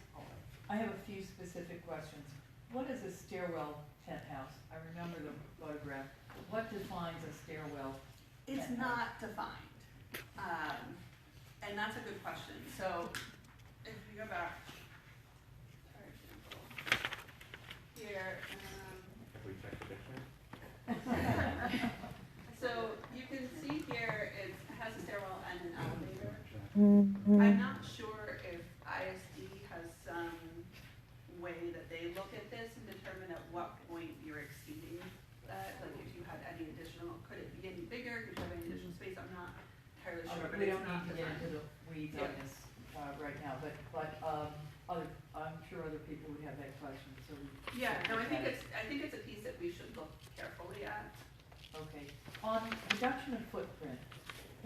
I have a few specific questions. What is a stairwell penthouse? I remember the photograph. What defines a stairwell? It's not defined. And that's a good question. So if we go back, for example, here, Have we checked the dictionary? so you can see here it has a stairwell and an elevator. I'm not sure if ISD has some way that they look at this and determine at what point you're exceeding that, like if you had any additional, could it be any bigger, could you have any additional space, I'm not entirely sure, but We it's don't not need to get defined. into the weeds on this, right now, but, I'm sure other people would have that question, so. Yeah, no, I think Okay. it's a piece that we should look carefully at. Okay. On reduction of footprint,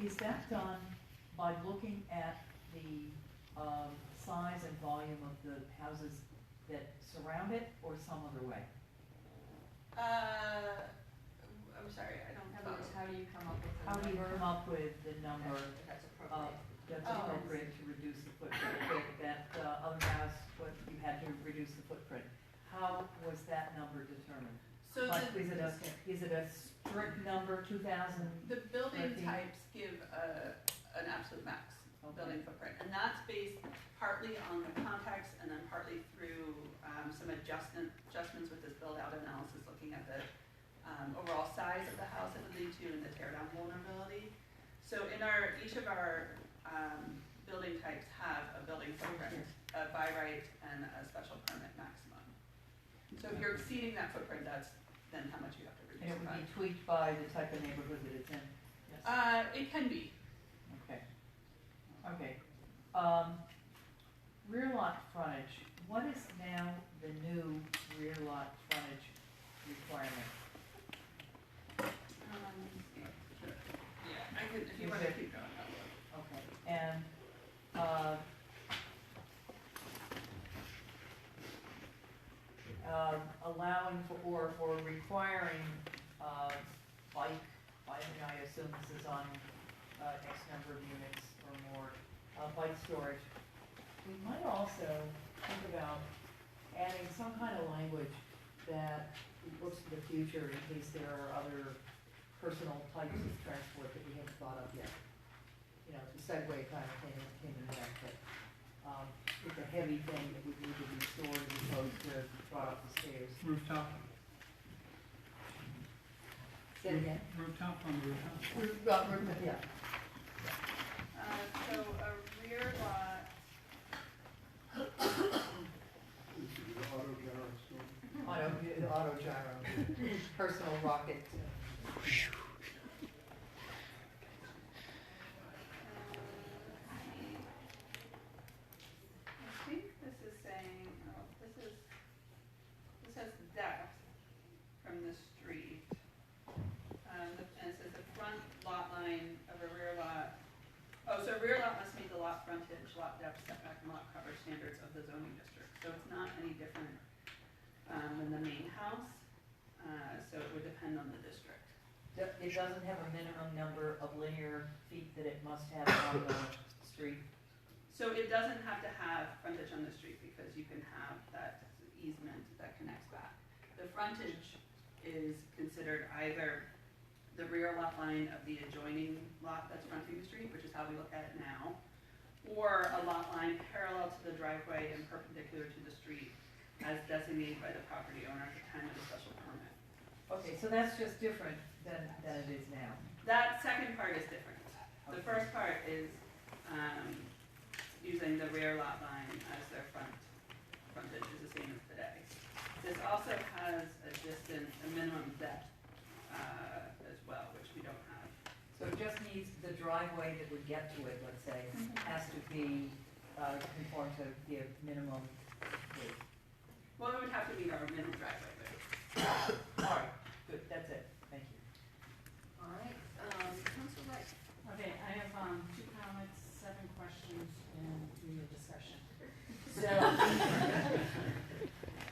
is that done by looking at the, size and volume of the houses that surround it, or some other way? I'm sorry, I don't In follow. other words, how do you come up with the How do you number? come up with the number That's appropriate. that's Oh. appropriate to reduce the footprint? That other house, what you had to reduce the footprint. How was that number determined? So Like, the, is it a strict number, 2,000? the building Okay. types give an absolute max Okay. building footprint, and that's based partly on the context and then partly through some adjustments with this build-out analysis, looking at the overall size of the house it would lead to and the tear-down vulnerability. So in each of our building types have a building footprint, a by right and a special permit maximum. So if you're exceeding that footprint, that's then how much you have to And reduce it it would by. be tweaked by the type of neighborhood that it's in? It can be. Okay. Okay. Rear lot frontage, what is now the new rear lot frontage requirement? Yeah, I could, if you want to keep going, I will. Okay, and, allowing for, or requiring, bike, I mean, I assume this is on, X number of units or more, bike storage. We might also think about adding some kind of language that looks to the future in case there are other personal types of transport that we haven't thought of yet. You know, the Segway kind of came in that, but, it's a heavy thing that would need to be stored as opposed to brought up the stairs. Rooftop, Say it again? rooftop on the rooftop. Yeah. So a rear lot, Auto gyro, personal rocket. I think this is saying, this has depth from the street. And it says the front lot line of a rear lot, so a rear lot must meet the lot frontage, lot depth, setback, and lot coverage standards of the zoning district. So it's not any different than the main house, so it would depend on the district. It doesn't have a minimum number of linear feet that it must have on the street. So it doesn't have to have frontage on the street because you can have that easement that connects back. The frontage is considered either the rear lot line of the adjoining lot that's fronting the street, which is how we look at it now, or a lot line parallel to the driveway and perpendicular to the street as designated by the property owner at the time of the special permit. Okay, so that's just different than it is now. That second part is different. The Okay. first part is, using the rear lot line as their frontage is the same as today. This also has a minimum depth, as well, which we don't have. So it just needs the driveway that would get to it, let's say, has to be, conform to the minimum width. Well, it would have to meet our minimum driveway width. All right, good, that's it, thank you. All right, Council Wright. Okay, I have, 2 comments, 7 questions, and 3 a discussion.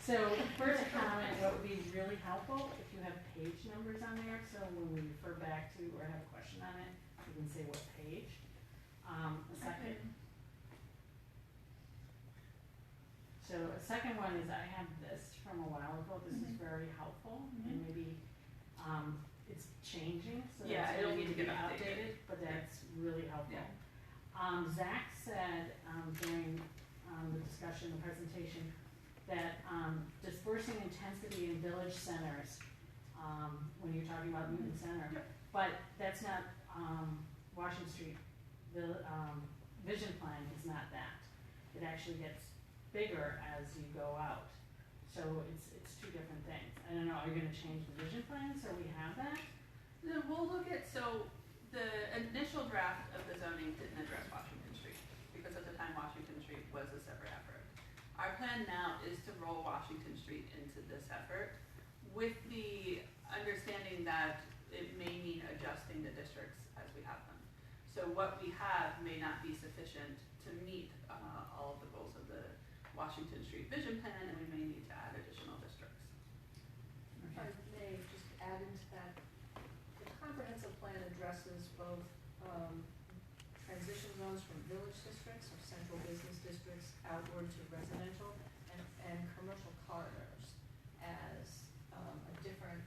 So first comment, what would be really helpful if you have page numbers on there, so when we refer back to or have a question on it, you can say what page. A second one is I have this from a while ago, this is very helpful, and maybe, it's changing, so Yeah, that's it'll gonna need to be get updated. but that's really helpful. Yeah. Zach said, during, the discussion, the presentation, that, dispersing intensity in village centers, when you're talking about Newton Center, Yep. but that's not, Washington Street, the, vision plan is not that. It actually gets bigger as you go out, so it's 2 different things. I don't know, are you gonna change the vision plan so we have that? Then we'll look at, so the initial draft of the zoning didn't address Washington Street, because at the time Washington Street was a separate effort. Our plan now is to roll Washington Street into this effort, with the understanding that it may mean adjusting the districts as we have them. So what we have may not be sufficient to meet all of the goals of the Washington Street vision plan, and we may need to add additional districts. If I may just add into that, the comprehensive plan addresses both, transition zones from village districts or central business districts outward to residential and commercial corridors as, a different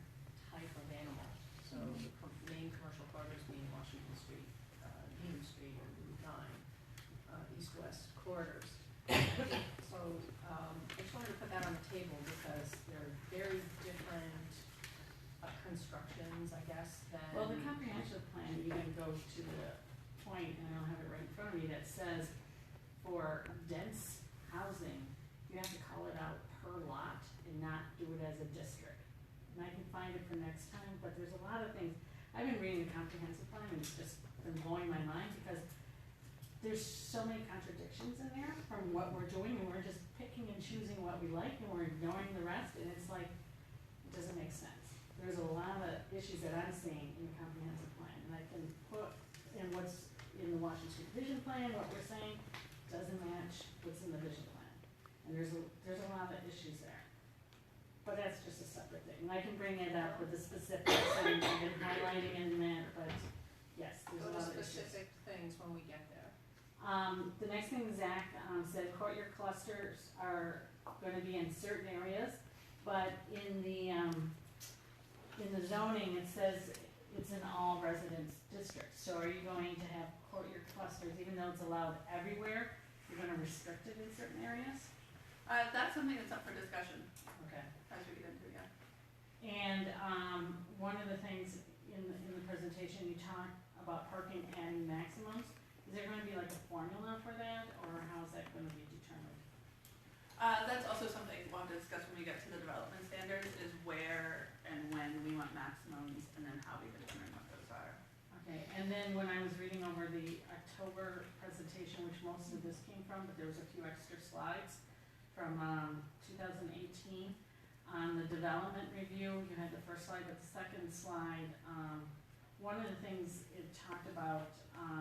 type of animal. So the main commercial corridors being Washington Street, Union Street, and Route 9, east-west corridors. So, I just wanted to put that on the table because they're very different constructions, I guess, than. Well, the comprehensive plan even goes to the point, and I don't have it right in front of me, that says for dense housing, you have to call it out per lot and not do it as a district. And I can find it for next time, but there's a lot of things, I've been reading the comprehensive plan and it's just been blowing my mind because there's so many contradictions in there from what we're doing, and we're just picking and choosing what we like and we're ignoring the rest, and it's like, it doesn't make sense. There's a lot of issues that I'm seeing in the comprehensive plan, and I can put in what's in the Washington vision plan, what we're saying, doesn't match what's in the vision plan. And there's a lot of issues there. But that's just a separate thing, and I can bring it up with the specifics and highlighting in that, but yes, there's a lot of issues. Specific things when we get there. The next thing Zach, said courtyard clusters are gonna be in certain areas, but in the zoning, it says it's in all residence districts. So are you going to have courtyard clusters, even though it's allowed everywhere, you're gonna restrict it in certain areas? That's something that's up for discussion Okay. as we get into it, yeah. And, one of the things in the presentation, you talked about parking and maximums. Is there gonna be like a formula for that, or how's that gonna be determined? That's also something we'll have to discuss when we get to the development standards, is where and when we want maximums, and then how we determine what those are. Okay, and then when I was reading over the October presentation, which most of this came from, but there was a few extra slides from, 2018, on the development review, you had the first slide, but the second slide, one of the things it talked about,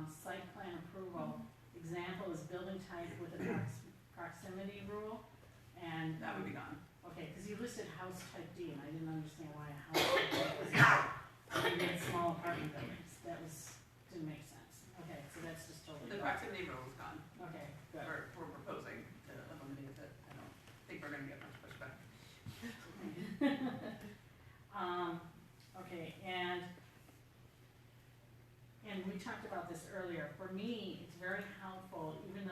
site plan approval, example is building type with a proximity rule, and. That would be gone. Okay, cause you listed house type D, and I didn't understand why a house type D was you had small apartment buildings, didn't make sense. Okay, so that's just totally. The proximity rule is gone. Okay, good. We're proposing to eliminate it. I don't think we're gonna get much pushback. Okay, and we talked about this earlier, for me, it's very helpful, even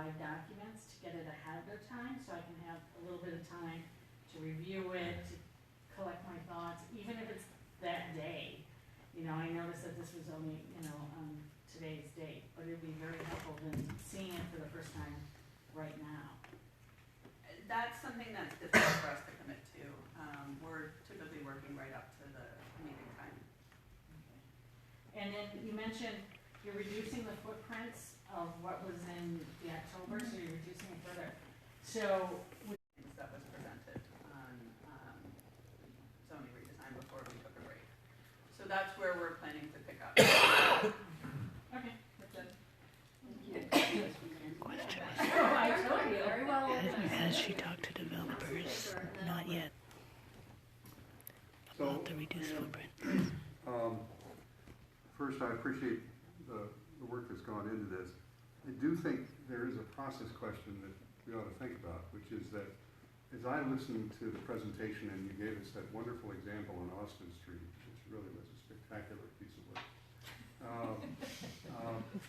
live documents to get it ahead of time, so I can have a little bit of time to review it, to collect my thoughts, even if it's that day. You know, I noticed that this was only, you know, on today's date, but it'd be very helpful than seeing it for the first time right now. That's something that's difficult for us to commit to. We're typically working right up to the meeting time. And then you mentioned you're reducing the footprints of what was in the October, so you're reducing it further. So, Things that was presented on zoning redesign before we took a break. So that's where we're planning to pick up. okay, that's it. Question. Oh, I told you. Very well organized. Has she talked to developers? Not yet. So, About the reduced footprint. first, I appreciate the work that's gone into this. I do think there is a process question that we ought to think about, which is that as I listened to the presentation and you gave us that wonderful example on Austin Street, which really was a spectacular piece of work,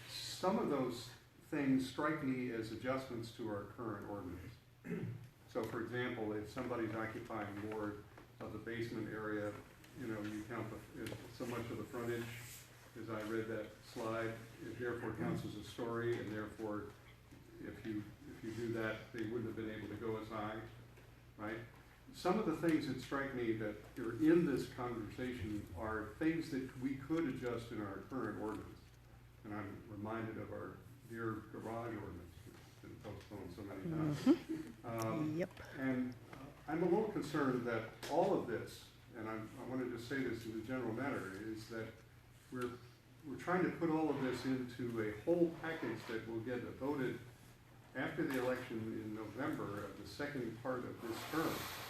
some of those things strike me as adjustments to our current ordinance. So for example, if somebody's occupying more of the basement area, you know, you count so much of the frontage, as I read that slide, it therefore counts as a story, and therefore, if you do that, they wouldn't have been able to go as high, right? Some of the things that strike me that are in this conversation are things that we could adjust in our current ordinance. And I'm reminded of our dear garage ordinance, which has been postponed so many times. Yep. And I'm a little concerned that all of this, and I want to just say this as a general matter, is that we're trying to put all of this into a whole package that will get voted after the election in November of the second part of this term.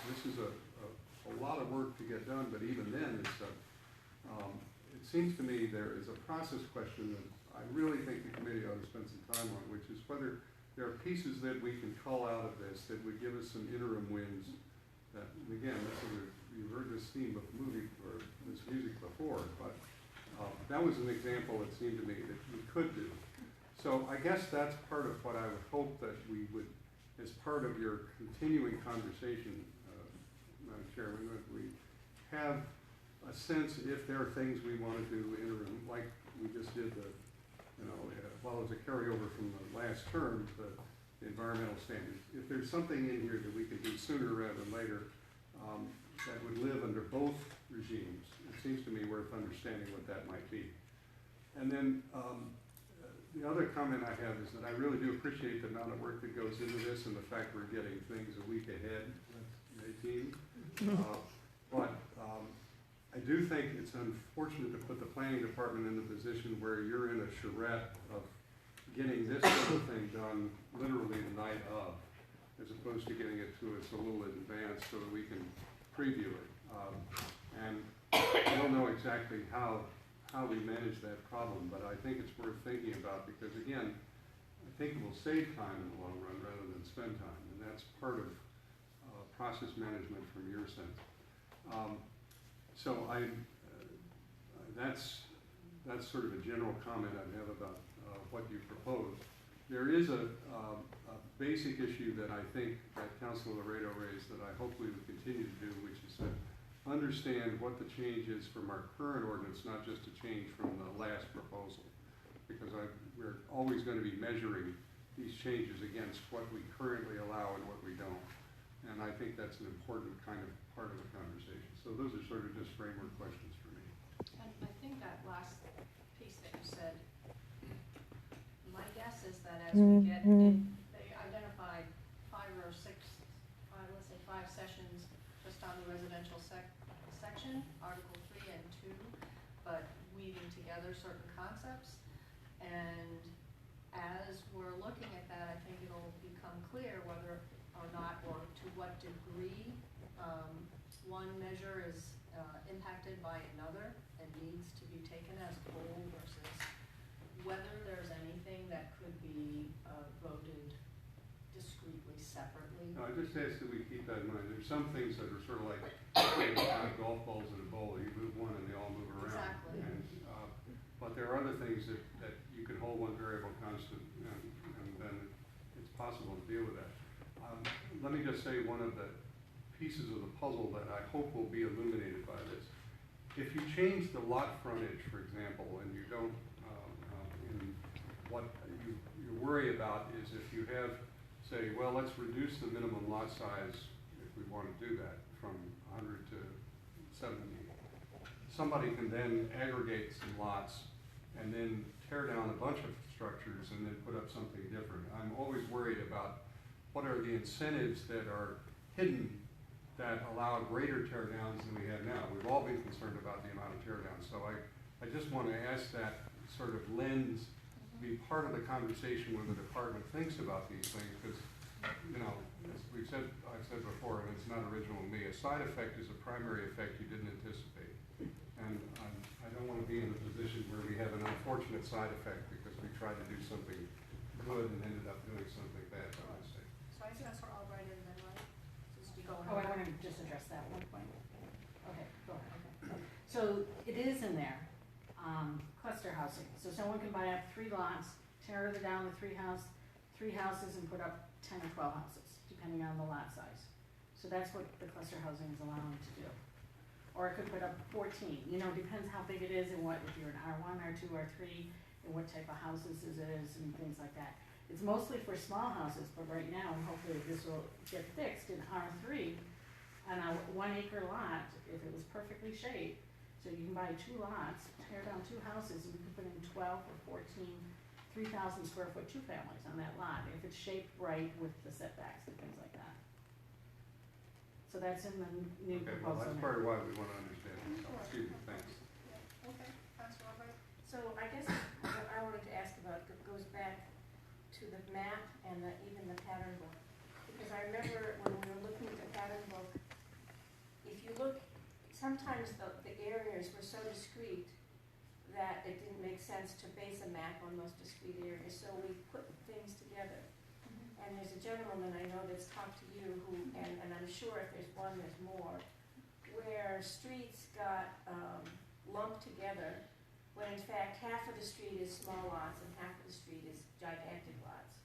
This is a lot of work to get done, but even then, it seems to me there is a process question that I really think the committee ought to spend some time on, which is whether there are pieces that we can call out of this that would give us some interim wins. That, again, you've heard this theme of movie or this music before, but that was an example, it seemed to me, that we could do. So I guess that's part of what I would hope that we would, as part of your continuing conversation, Madam Chairman, that we have a sense if there are things we want to do interim, like we just did while it was a carryover from the last term, the environmental standards. If there's something in here that we can do sooner rather than later, that would live under both regimes, it seems to me worth understanding what that might be. And then the other comment I have is that I really do appreciate the amount of work that goes into this and the fact we're getting things a week ahead, May 18. But I do think it's unfortunate to put the planning department in the position where you're in a charrette of getting this sort of thing done literally the night of, as opposed to getting it to us a little in advance so that we can preview it. And I don't know exactly how we manage that problem, but I think it's worth thinking about because, again, I think it will save time in the long run rather than spend time, and that's part of process management from your sense. So that's sort of a general comment I have about what you propose. There is a basic issue that I think that Councilor Laredo raised that I hope we would continue to do, which is to understand what the change is from our current ordinance, not just a change from the last proposal. Because we're always going to be measuring these changes against what we currently allow and what we don't. And I think that's an important kind of part of the conversation. So those are sort of just framework questions for me. And I think that last piece that you said, my guess is that as we get in, they identified let's say five sessions just on the residential section, Article 3 and 2, but weaving together certain concepts. And as we're looking at that, I think it'll become clear whether or not, or to what degree, one measure is impacted by another and needs to be taken as a whole versus whether there's anything that could be voted discreetly, separately. No, I just ask that we keep that in mind. There's some things that are sort of like golf balls in a bowl. You move one and they all move around. Exactly. And, but there are other things that you can hold one variable constant and then possible to deal with that. Let me just say one of the pieces of the puzzle that I hope will be illuminated by this. If you change the lot frontage, for example, and you don't, in what you worry about is if you have, say, well, let's reduce the minimum lot size, if we want to do that, from 100 to 70. Somebody can then aggregate some lots and then tear down a bunch of structures and then put up something different. I'm always worried about what are the incentives that are hidden that allow greater tear downs than we have now. We've all been concerned about the amount of tear downs. So I just want to ask that sort of lens be part of the conversation when the department thinks about these things, because, you know, as I've said before, and it's not original to me, a side effect is a primary effect you didn't anticipate. And I don't want to be in a position where we have an unfortunate side effect because we tried to do something good and ended up doing something bad by mistake. So I think that's for Albright and then, right? Just you go Oh, I want to just address that one point. Okay, go ahead. Okay. So it is in there, cluster housing. So someone can buy up 3 lots, tear down the 3 houses and put up 10 or 12 houses, depending on the lot size. So that's what the cluster housing is allowing to do. Or it could put up 14, you know, depends how big it is and what, if you're an R1, R2, R3, and what type of houses it is and things like that. It's mostly for small houses, but right now, and hopefully this will get fixed in R3, on a 1 acre lot, if it was perfectly shaped, so you can buy 2 lots, tear down 2 houses, and you can put in 12 or 14, 3,000 square foot 2 families on that lot, if it's shaped right with the setbacks and things like that. So that's in the new Okay, proposal. well, that's now. part of why we want to understand it. So, excuse me, thanks. Yeah, okay, Councilor Albright? So I guess what I wanted to ask about goes back to the map and even the pattern book. Because I remember when we were looking at the pattern book, if you look, sometimes the areas were so discrete that it didn't make sense to base a map on those discrete areas. So we put things together. And there's a gentleman I know that's talked to you who, and I'm sure if there's one, there's more, where streets got lumped together, when in fact half of the street is small lots and half of the street is gigantic lots.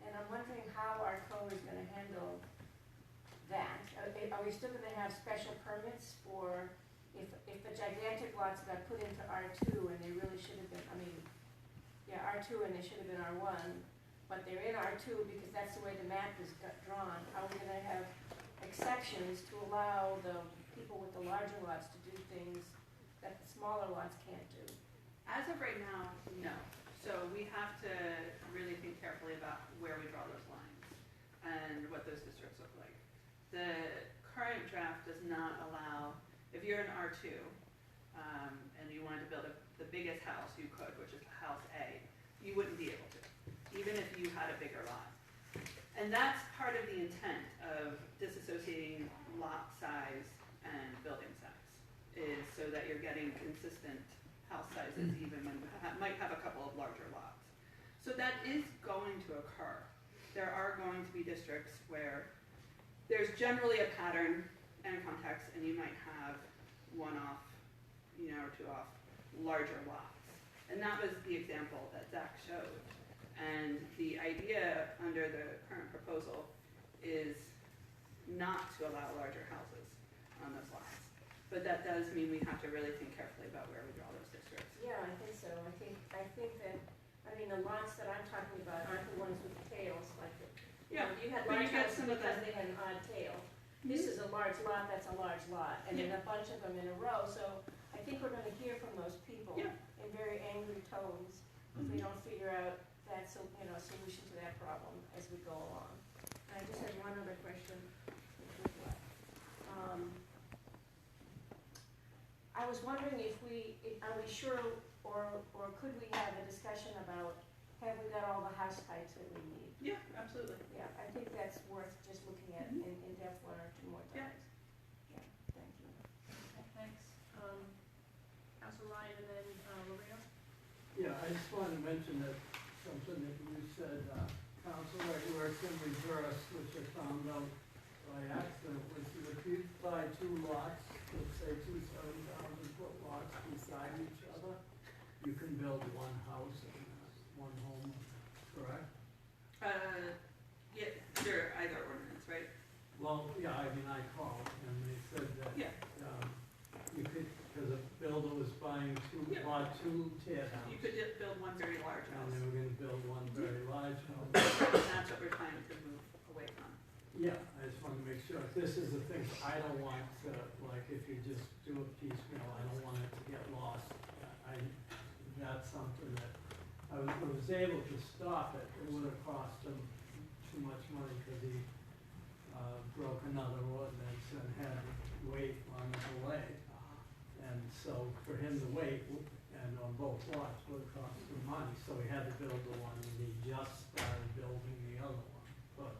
And I'm wondering how our code is gonna handle that. Are we still gonna have special permits for, if the gigantic lots got put into R2 and they really should have been, I mean, yeah, R2 and they should have been R1, but they're in R2 because that's the way the map is drawn. Are we gonna have exceptions to allow the people with the larger lots to do things that the smaller lots can't do? As of right now, no. So we have to really think carefully about where we draw those lines and what those districts look like. The current draft does not allow, if you're an R2 and you wanted to build the biggest house you could, which is house A, you wouldn't be able to, even if you had a bigger lot. And that's part of the intent of disassociating lot size and building size, is so that you're getting consistent house sizes even when you might have a couple of larger lots. So that is going to occur. There are going to be districts where there's generally a pattern and context, and you might have 1 off, you know, or 2 off larger lots. And that was the example that Zach showed. And the idea under the current proposal is not to allow larger houses on those lots. But that does mean we have to really think carefully about where we draw those districts. Yeah, I think so. I think that, I mean, the lots that I'm talking about aren't the ones with the tails, like the, Yeah, you had but you large get houses some of because the- they had an odd tail. This is a large lot, that's a large lot, and then a bunch of them in a row, so I think we're gonna hear from those people Yeah. in very angry tones if we don't figure out that, solution to that problem as we go along. And I just had one other question. I was wondering are we sure, or could we have a discussion about, have we got all the house types that we need? Yeah, absolutely. Yeah, I think that's worth just looking at in depth 1 or 2 more Yeah. times. Yeah, thank you. Okay, thanks. Councilor Ryan and then Lorena? Yeah, I just wanted to mention that something that you said, council, that works in reverse, which I found out by accident, was that if you buy 2 lots, let's say 2 7,000-foot lots beside each other, you can build 1 house and 1 home, correct? Well, yeah, I mean, I called and they said that, Yeah. you could, because a builder was buying Yeah. lot two tear downs. You could build one very large And house, they were gonna build one very large house. and that's what we're trying to move away from. Yeah, I just wanted to make sure, this is the thing, I don't want to, like, if you just do it piecemeal, I don't want it to get lost. That's something that, I was able to stop it, it would have cost him too much money, because he, broke another ordinance and had to wait on the delay. And so for him to wait, and on both lots, would have cost him money, so he had to build the one, and he just started building the other one. But,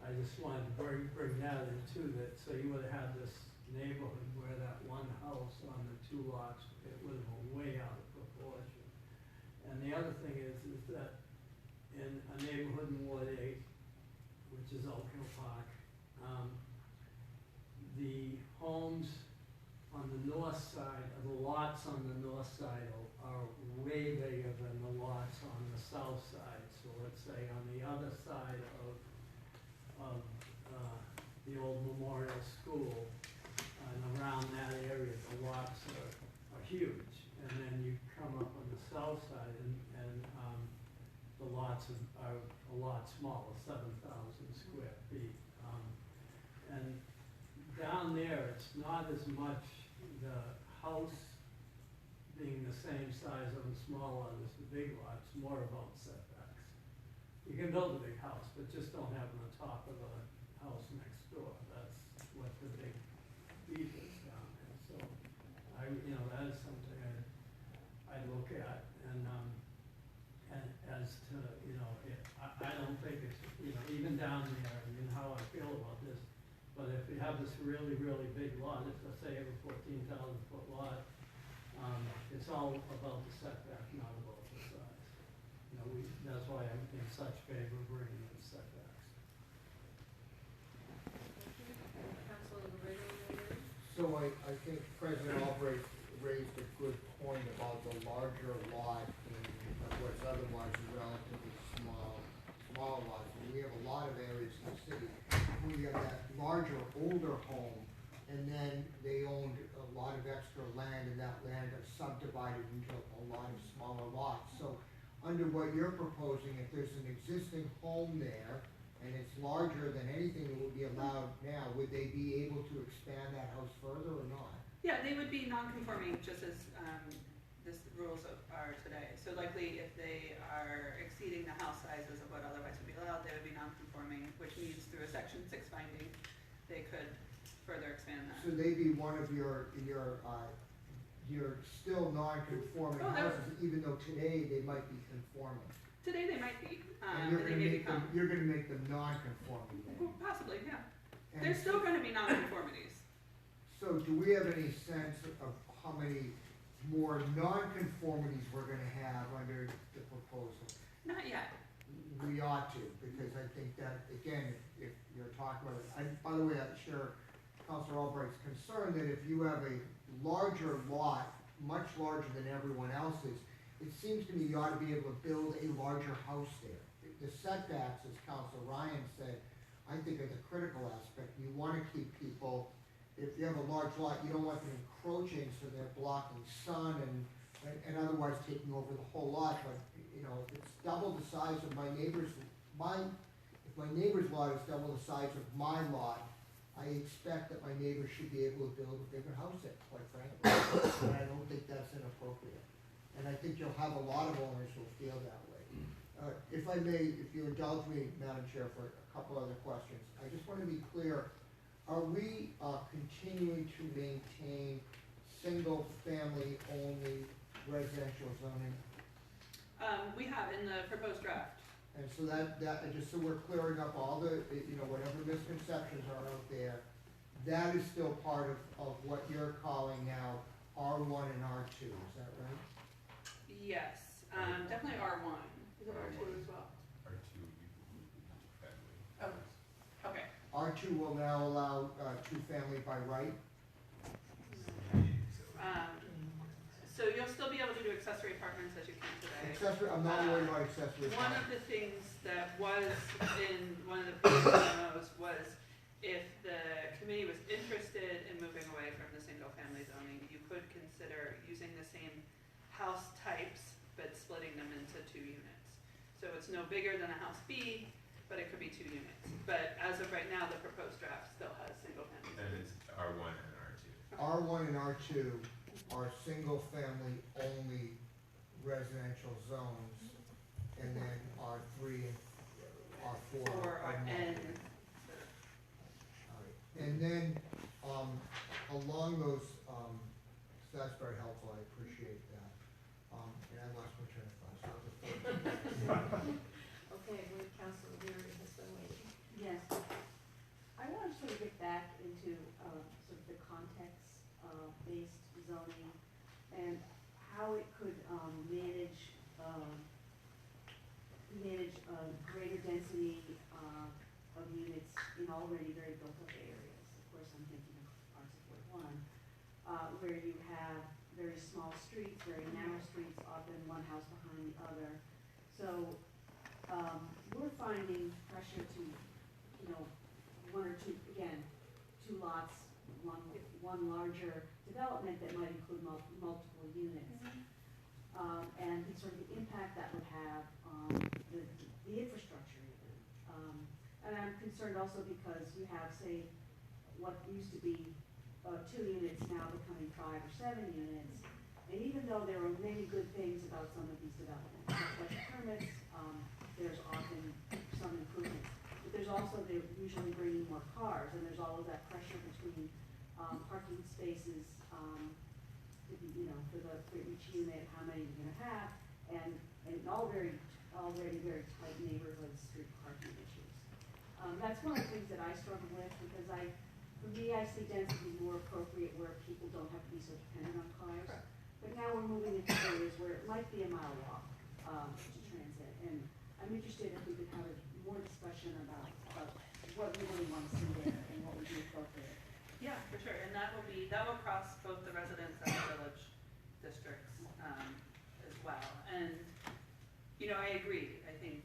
I just wanted to bring that in too, that, so you would have had this neighborhood where that one house on the two lots, it would have been way out of proportion. And the other thing is that in a neighborhood in Ward 8, which is Oak Hill Park, the homes on the north side, the lots on the north side are way bigger than the lots on the south side. So let's say on the other side of the old Memorial School, and around that area, the lots are huge. And then you come up on the south side and the lots are a lot smaller, 7,000 square feet. And down there, it's not as much the house being the same size on the small lot as the big lot, it's more about setbacks. You can build a big house, but just don't have it on top of the house next door. That's what the big beef is down there. So that is something I look at and as to, I don't think it's, even down there, how I feel about this. But if you have this really, really big lot, if let's say you have a 14,000-foot lot, it's all about the setback, not about the size. That's why I'm in such favor of bringing in setbacks. Councilor Riddle, So I think President Albright raised a good point about the larger lot in what's otherwise a relatively small lots. And we have a lot of areas in the city where you have that larger, older home, and then they owned a lot of extra land, and that land got subdivided into a lot of smaller lots. So under what you're proposing, if there's an existing home there, and it's larger than anything that would be allowed now, would they be able to expand that house further or not? Yeah, they would be non-conforming, just as this rules are today. So likely, if they are exceeding the house sizes of what otherwise would be allowed, they would be non-conforming, which means through a Section 6 finding, they could further expand that. So they'd be one of your still non-conforming Oh, houses, even though today they might be conforming. Today, they might be, And and they may become. you're gonna make them non-conforming then. Possibly, yeah. And There's still gonna be non-conformities. So do we have any sense of how many more non-conformities we're gonna have under the proposal? Not yet. We ought to, because I think that, again, if you're talking about it, by the way, I'm sure Councilor Albright's concerned that if you have a larger lot, much larger than everyone else's, it seems to me you ought to be able to build a larger house there. The setbacks, as Councilor Ryan said, I think are the critical aspect. You wanna keep people, if you have a large lot, you don't want them encroaching so they're blocking sun and otherwise taking over the whole lot, but, if it's double the size of my neighbor's, if my neighbor's lot is double the size of my lot, I expect that my neighbor should be able to build a bigger house there, quite frankly. And I don't think that's inappropriate. And I think you'll have a lot of owners who'll feel that way. If I may, if you indulge me, Madam Chair, for a couple other questions, I just want to be clear, are we continuing to maintain single-family only residential zoning? We have in the proposed draft. And so that, just so we're clearing up all the, whatever misconceptions are out there, that is still part of what you're calling now R1 and R2, is that right? Yes, definitely R1. Is it R2 as well? R2 would be family. Oh, okay. R2 will now allow two-family by right? So you'll still be able to do accessory apartments as you can today. Accessory, I'm not worried about accessory One apartments. of the things that was in one of the previous memos was if the committee was interested in moving away from the single-family zoning, you could consider using the same house types, but splitting them into 2 units. So it's no bigger than a house B, but it could be 2 units. But as of right now, the proposed draft still has single-family. And it's R1 and R2. R1 and R2 are single-family only residential zones, and then R3 and R4 For are our multi. N. Alright, and then, along those, so that's very helpful, I appreciate that. And I lost my train of thought, so I'll just. Okay, with Councilor Leary has been waiting. Yes. I want to sort of get back into sort of the context based zoning and how it could manage greater density of units in already very built up areas. Of course, I'm thinking of parts of Ward 1, where you have very small streets, very narrow streets, often one house behind the other. So we're finding pressure to, one or two, again, 2 lots, one larger development that might include multiple units. And the sort of the impact that would have on the infrastructure even. And I'm concerned also because you have, say, what used to be 2 units now becoming 5 or 7 units. And even though there are many good things about some of these developments, like permits, there's often some improvements. But there's also, they're usually bringing more cars, and there's all of that pressure between parking spaces, for each unit, how many you're gonna have, and already very tight neighborhoods, street parking issues. That's one of the things that I struggle with, because for me, I see density more appropriate where people don't have to be so dependent on cars. Right. But now we're moving into areas where it might be a mile walk to transit, and I'm interested if we could have more discussion about what we really want to see there and what would be appropriate. Yeah, for sure, and that will cross both the residence and the village districts, as well. And, I agree, I think,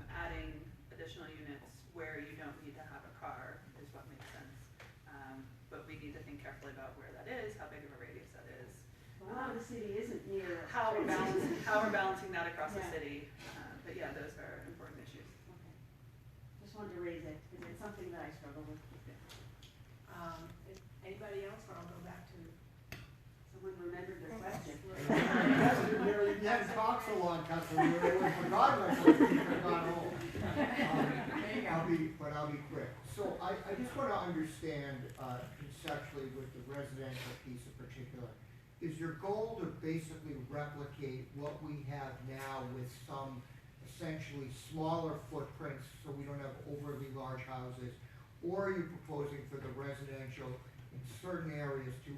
adding additional units where you don't need to have a car is what makes sense. But we need to think carefully about where that is, how big of a radius that is. A lot of the city isn't near. How we're balancing that across the Yeah. city, but yeah, those are important issues. Okay. Just wanted to raise it, because it's something that I struggle with. Anybody else, or I'll go back to. Someone remembered their question. You hadn't talked so long, Councilor, you would forgotten my question, you forgot home. I'll be quick. So I just want to understand conceptually with the residential piece in particular, is your goal to basically replicate what we have now with some essentially smaller footprints so we don't have overly large houses? Or are you proposing for the residential in certain areas to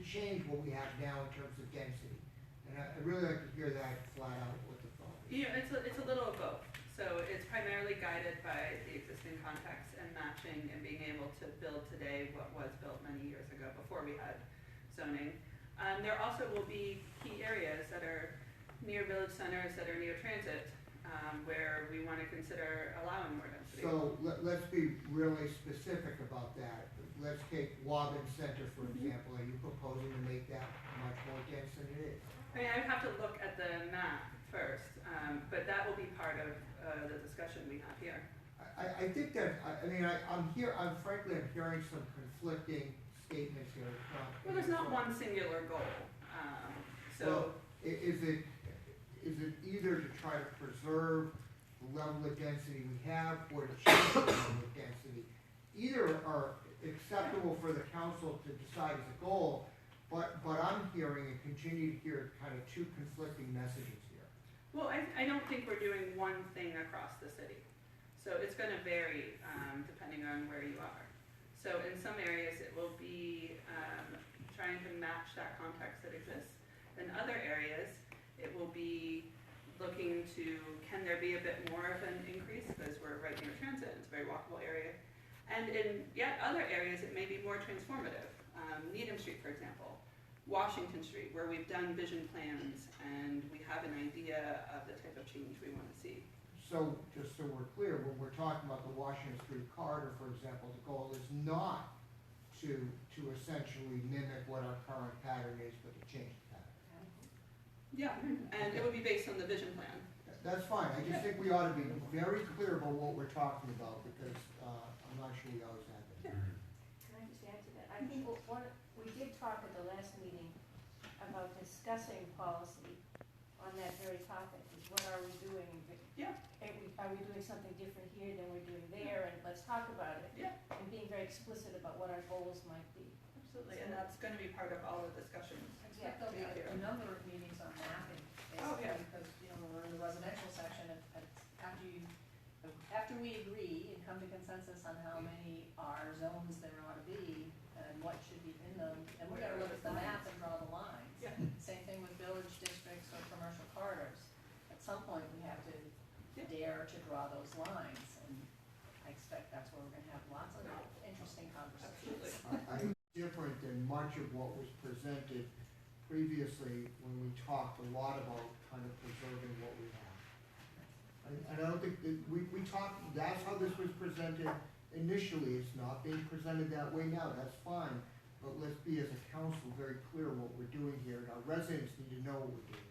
change what we have now in terms of density? And I'd really like to hear that flat out with the thought. It's a little of both. So it's primarily guided by the existing context and matching and being able to build today what was built many years ago before we had zoning. There also will be key areas that are near village centers, that are near transit, where we want to consider allowing more density. So let's be really specific about that. Let's take Woburn Center, for example. Are you proposing to make that much more dense than it is? I mean, I would have to look at the map first, but that will be part of the discussion we have here. I think that, I'm frankly hearing some conflicting statements here. Well, there's not one singular goal. Well, is it either to try to preserve the level of density we have or to change the level of density? Either are acceptable for the council to decide as a goal, but I'm hearing and continue to hear kind of 2 conflicting messages here. Well, I don't think we're doing one thing across the city. So it's going to vary depending on where you are. So in some areas it will be trying to match that context that exists. In other areas it will be looking to, can there be a bit more of an increase because we're right near transit, it's a very walkable area. And in yet other areas it may be more transformative. Needham Street, for example, Washington Street, where we've done vision plans and we have an idea of the type of change we want to see. So, just so we're clear, when we're talking about the Washington Street corridor, for example, the goal is not to essentially mimic what our current pattern is, but to change the pattern. Yeah, and it would be based on the vision plan. That's fine, I just think we ought to be very clear about what we're talking about, because, I'm not sure we always have been. Can I just add to that? I think we did talk at the last meeting about discussing policy on that very topic, is what are we doing? Yeah. Are we doing something different here than we're doing there, and let's talk about it. Yeah. And being very explicit about what our goals might be. Absolutely, and that's gonna be part of all the discussions. I expect there'll be a number of meetings on mapping, Oh, yeah. basically, because, you know, we're in the residential section, after we agree and come to consensus on how many R zones there ought to be, and what should be in them, then we're gonna look at the map and draw the lines. Yeah. Same thing with village districts or commercial corridors. At some point, we have to dare to draw those lines, and I expect that's where we're gonna have lots of interesting conversations. Absolutely. Different than much of what was presented previously when we talked a lot about kind of preserving what we have. And I don't think that we talked, that's how this was presented initially. It's not being presented that way now, that's fine. But let's be, as a council, very clear what we're doing here, and our residents need to know what we're doing.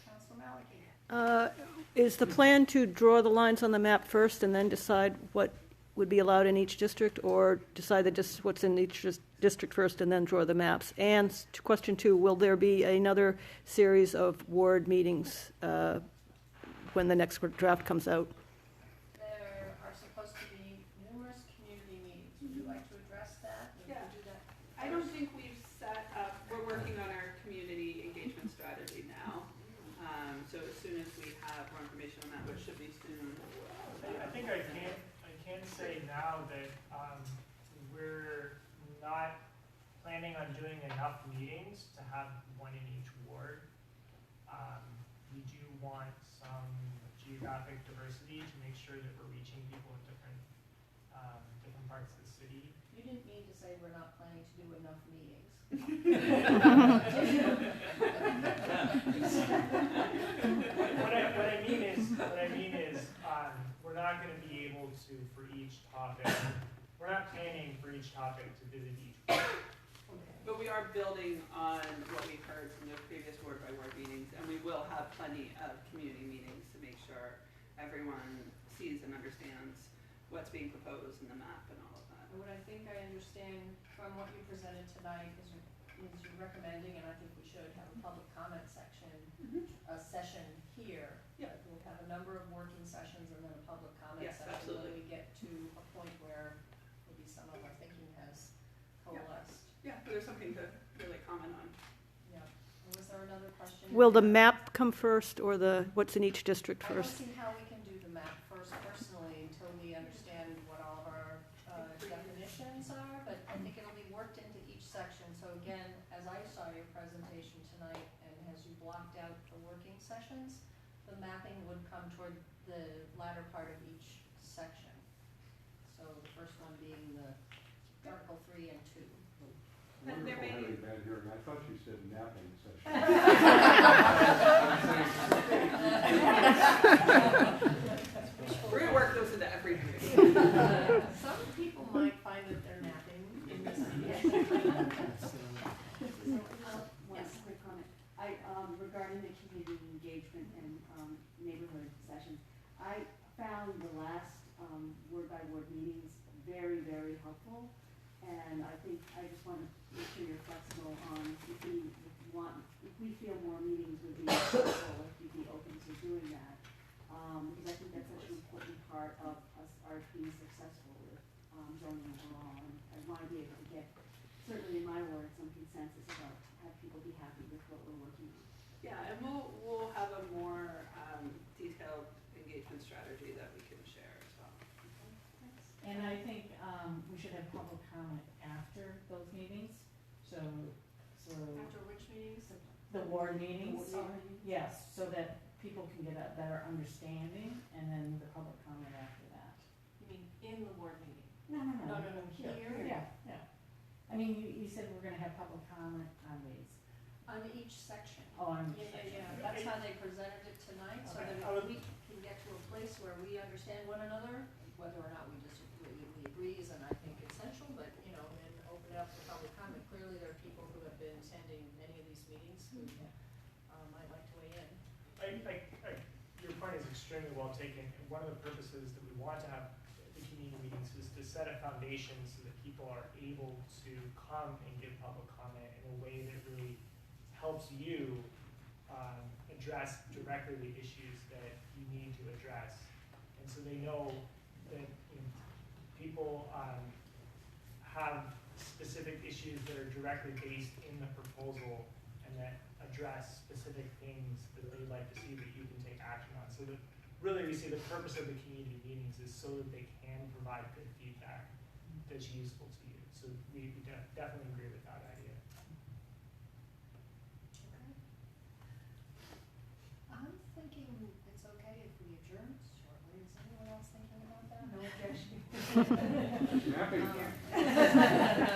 Councilor Maliki. Is the plan to draw the lines on the map first and then decide what would be allowed in each district, or decide that just what's in each district first and then draw the maps? And question 2, will there be another series of ward meetings when the next draft comes out? There are supposed to be numerous community meetings. Would you like to address that? Would you Yeah. do that I don't first? think we've set up, we're working on our community engagement strategy now. So as soon as we have more information on that, which should be soon. I think I can say now that we're not planning on doing enough meetings to have one in each ward. We do want some geographic diversity to make sure that we're reaching people in different parts of the city. You didn't mean to say we're not planning to do enough meetings. What I mean is, we're not going to be able to, for each topic, we're not planning for each topic to visit each ward. But we are building on what we've heard from the previous word by word meetings, and we will have plenty of community meetings to make sure everyone sees and understands what's being proposed in the map and all of that. And what I think I understand from what you presented tonight is you're recommending, and I think we should have a public comment section, a session here. Yeah. We'll have a number of working sessions and then a public comment Yes, session. absolutely. When we get to a point where maybe some of our thinking has coalesced. Yeah, but there's something to really comment on. Yeah. And was there another question? Will the map come first, or what's in each district I don't first? see how we can do the map first personally until we understand what all of our definitions are, but I think it'll be worked into each section. So again, as I saw your presentation tonight, and as you blocked out the working sessions, the mapping would come toward the latter part of each section. So the first one being the Article 3 and 2. And there may Wonderful be- having bad hearing. I thought you said napping session. We're gonna work those into every meeting. Some people might find that they're napping in this meeting. One quick comment. Regarding the community engagement and, neighborhood sessions, I found the last, word-by-word meetings very, very helpful. And I think, I just want to make sure you're flexible on if we feel more meetings would be helpful, if you'd be open to doing that. Because I think that's such an important part of us, our being successful with, zoning overall. And I want to be able to get, certainly in my word, some consensus about, have people be happy with what we're working on. Yeah, and we'll have a more detailed engagement strategy that we can share as well. And I think we should have public comment after those meetings, so After which meetings? the ward meetings. Oh. Yes, so that people can get a better understanding, and then the public comment after that. You mean in the board meeting? No, Here? Yeah. I mean, you said we're gonna have public comment on these. On each section. Oh, I'm. That's how they presented it tonight, so that I would- we can get to a place where we understand one another, whether or not we disagree, we agree is, and I think essential, but, you know, and open it up for public comment. Clearly, there are people who have been attending many of these meetings who, might like to weigh in. Your point is extremely well taken, and one of the purposes that we want to have the community meetings is to set a foundation so that people are able to come and give public comment in a way that really helps you address directly the issues that you need to address. And so they know that, you know, people have specific issues that are directly based in the proposal and that address specific things that they'd like to see that you can take action on. So that really we see the purpose of the community meetings is so that they can provide good feedback that's useful to you. So we definitely agree with that idea. Okay. I'm thinking it's okay if we adjourn shortly. Is anyone else thinking about that? No objection. Happy.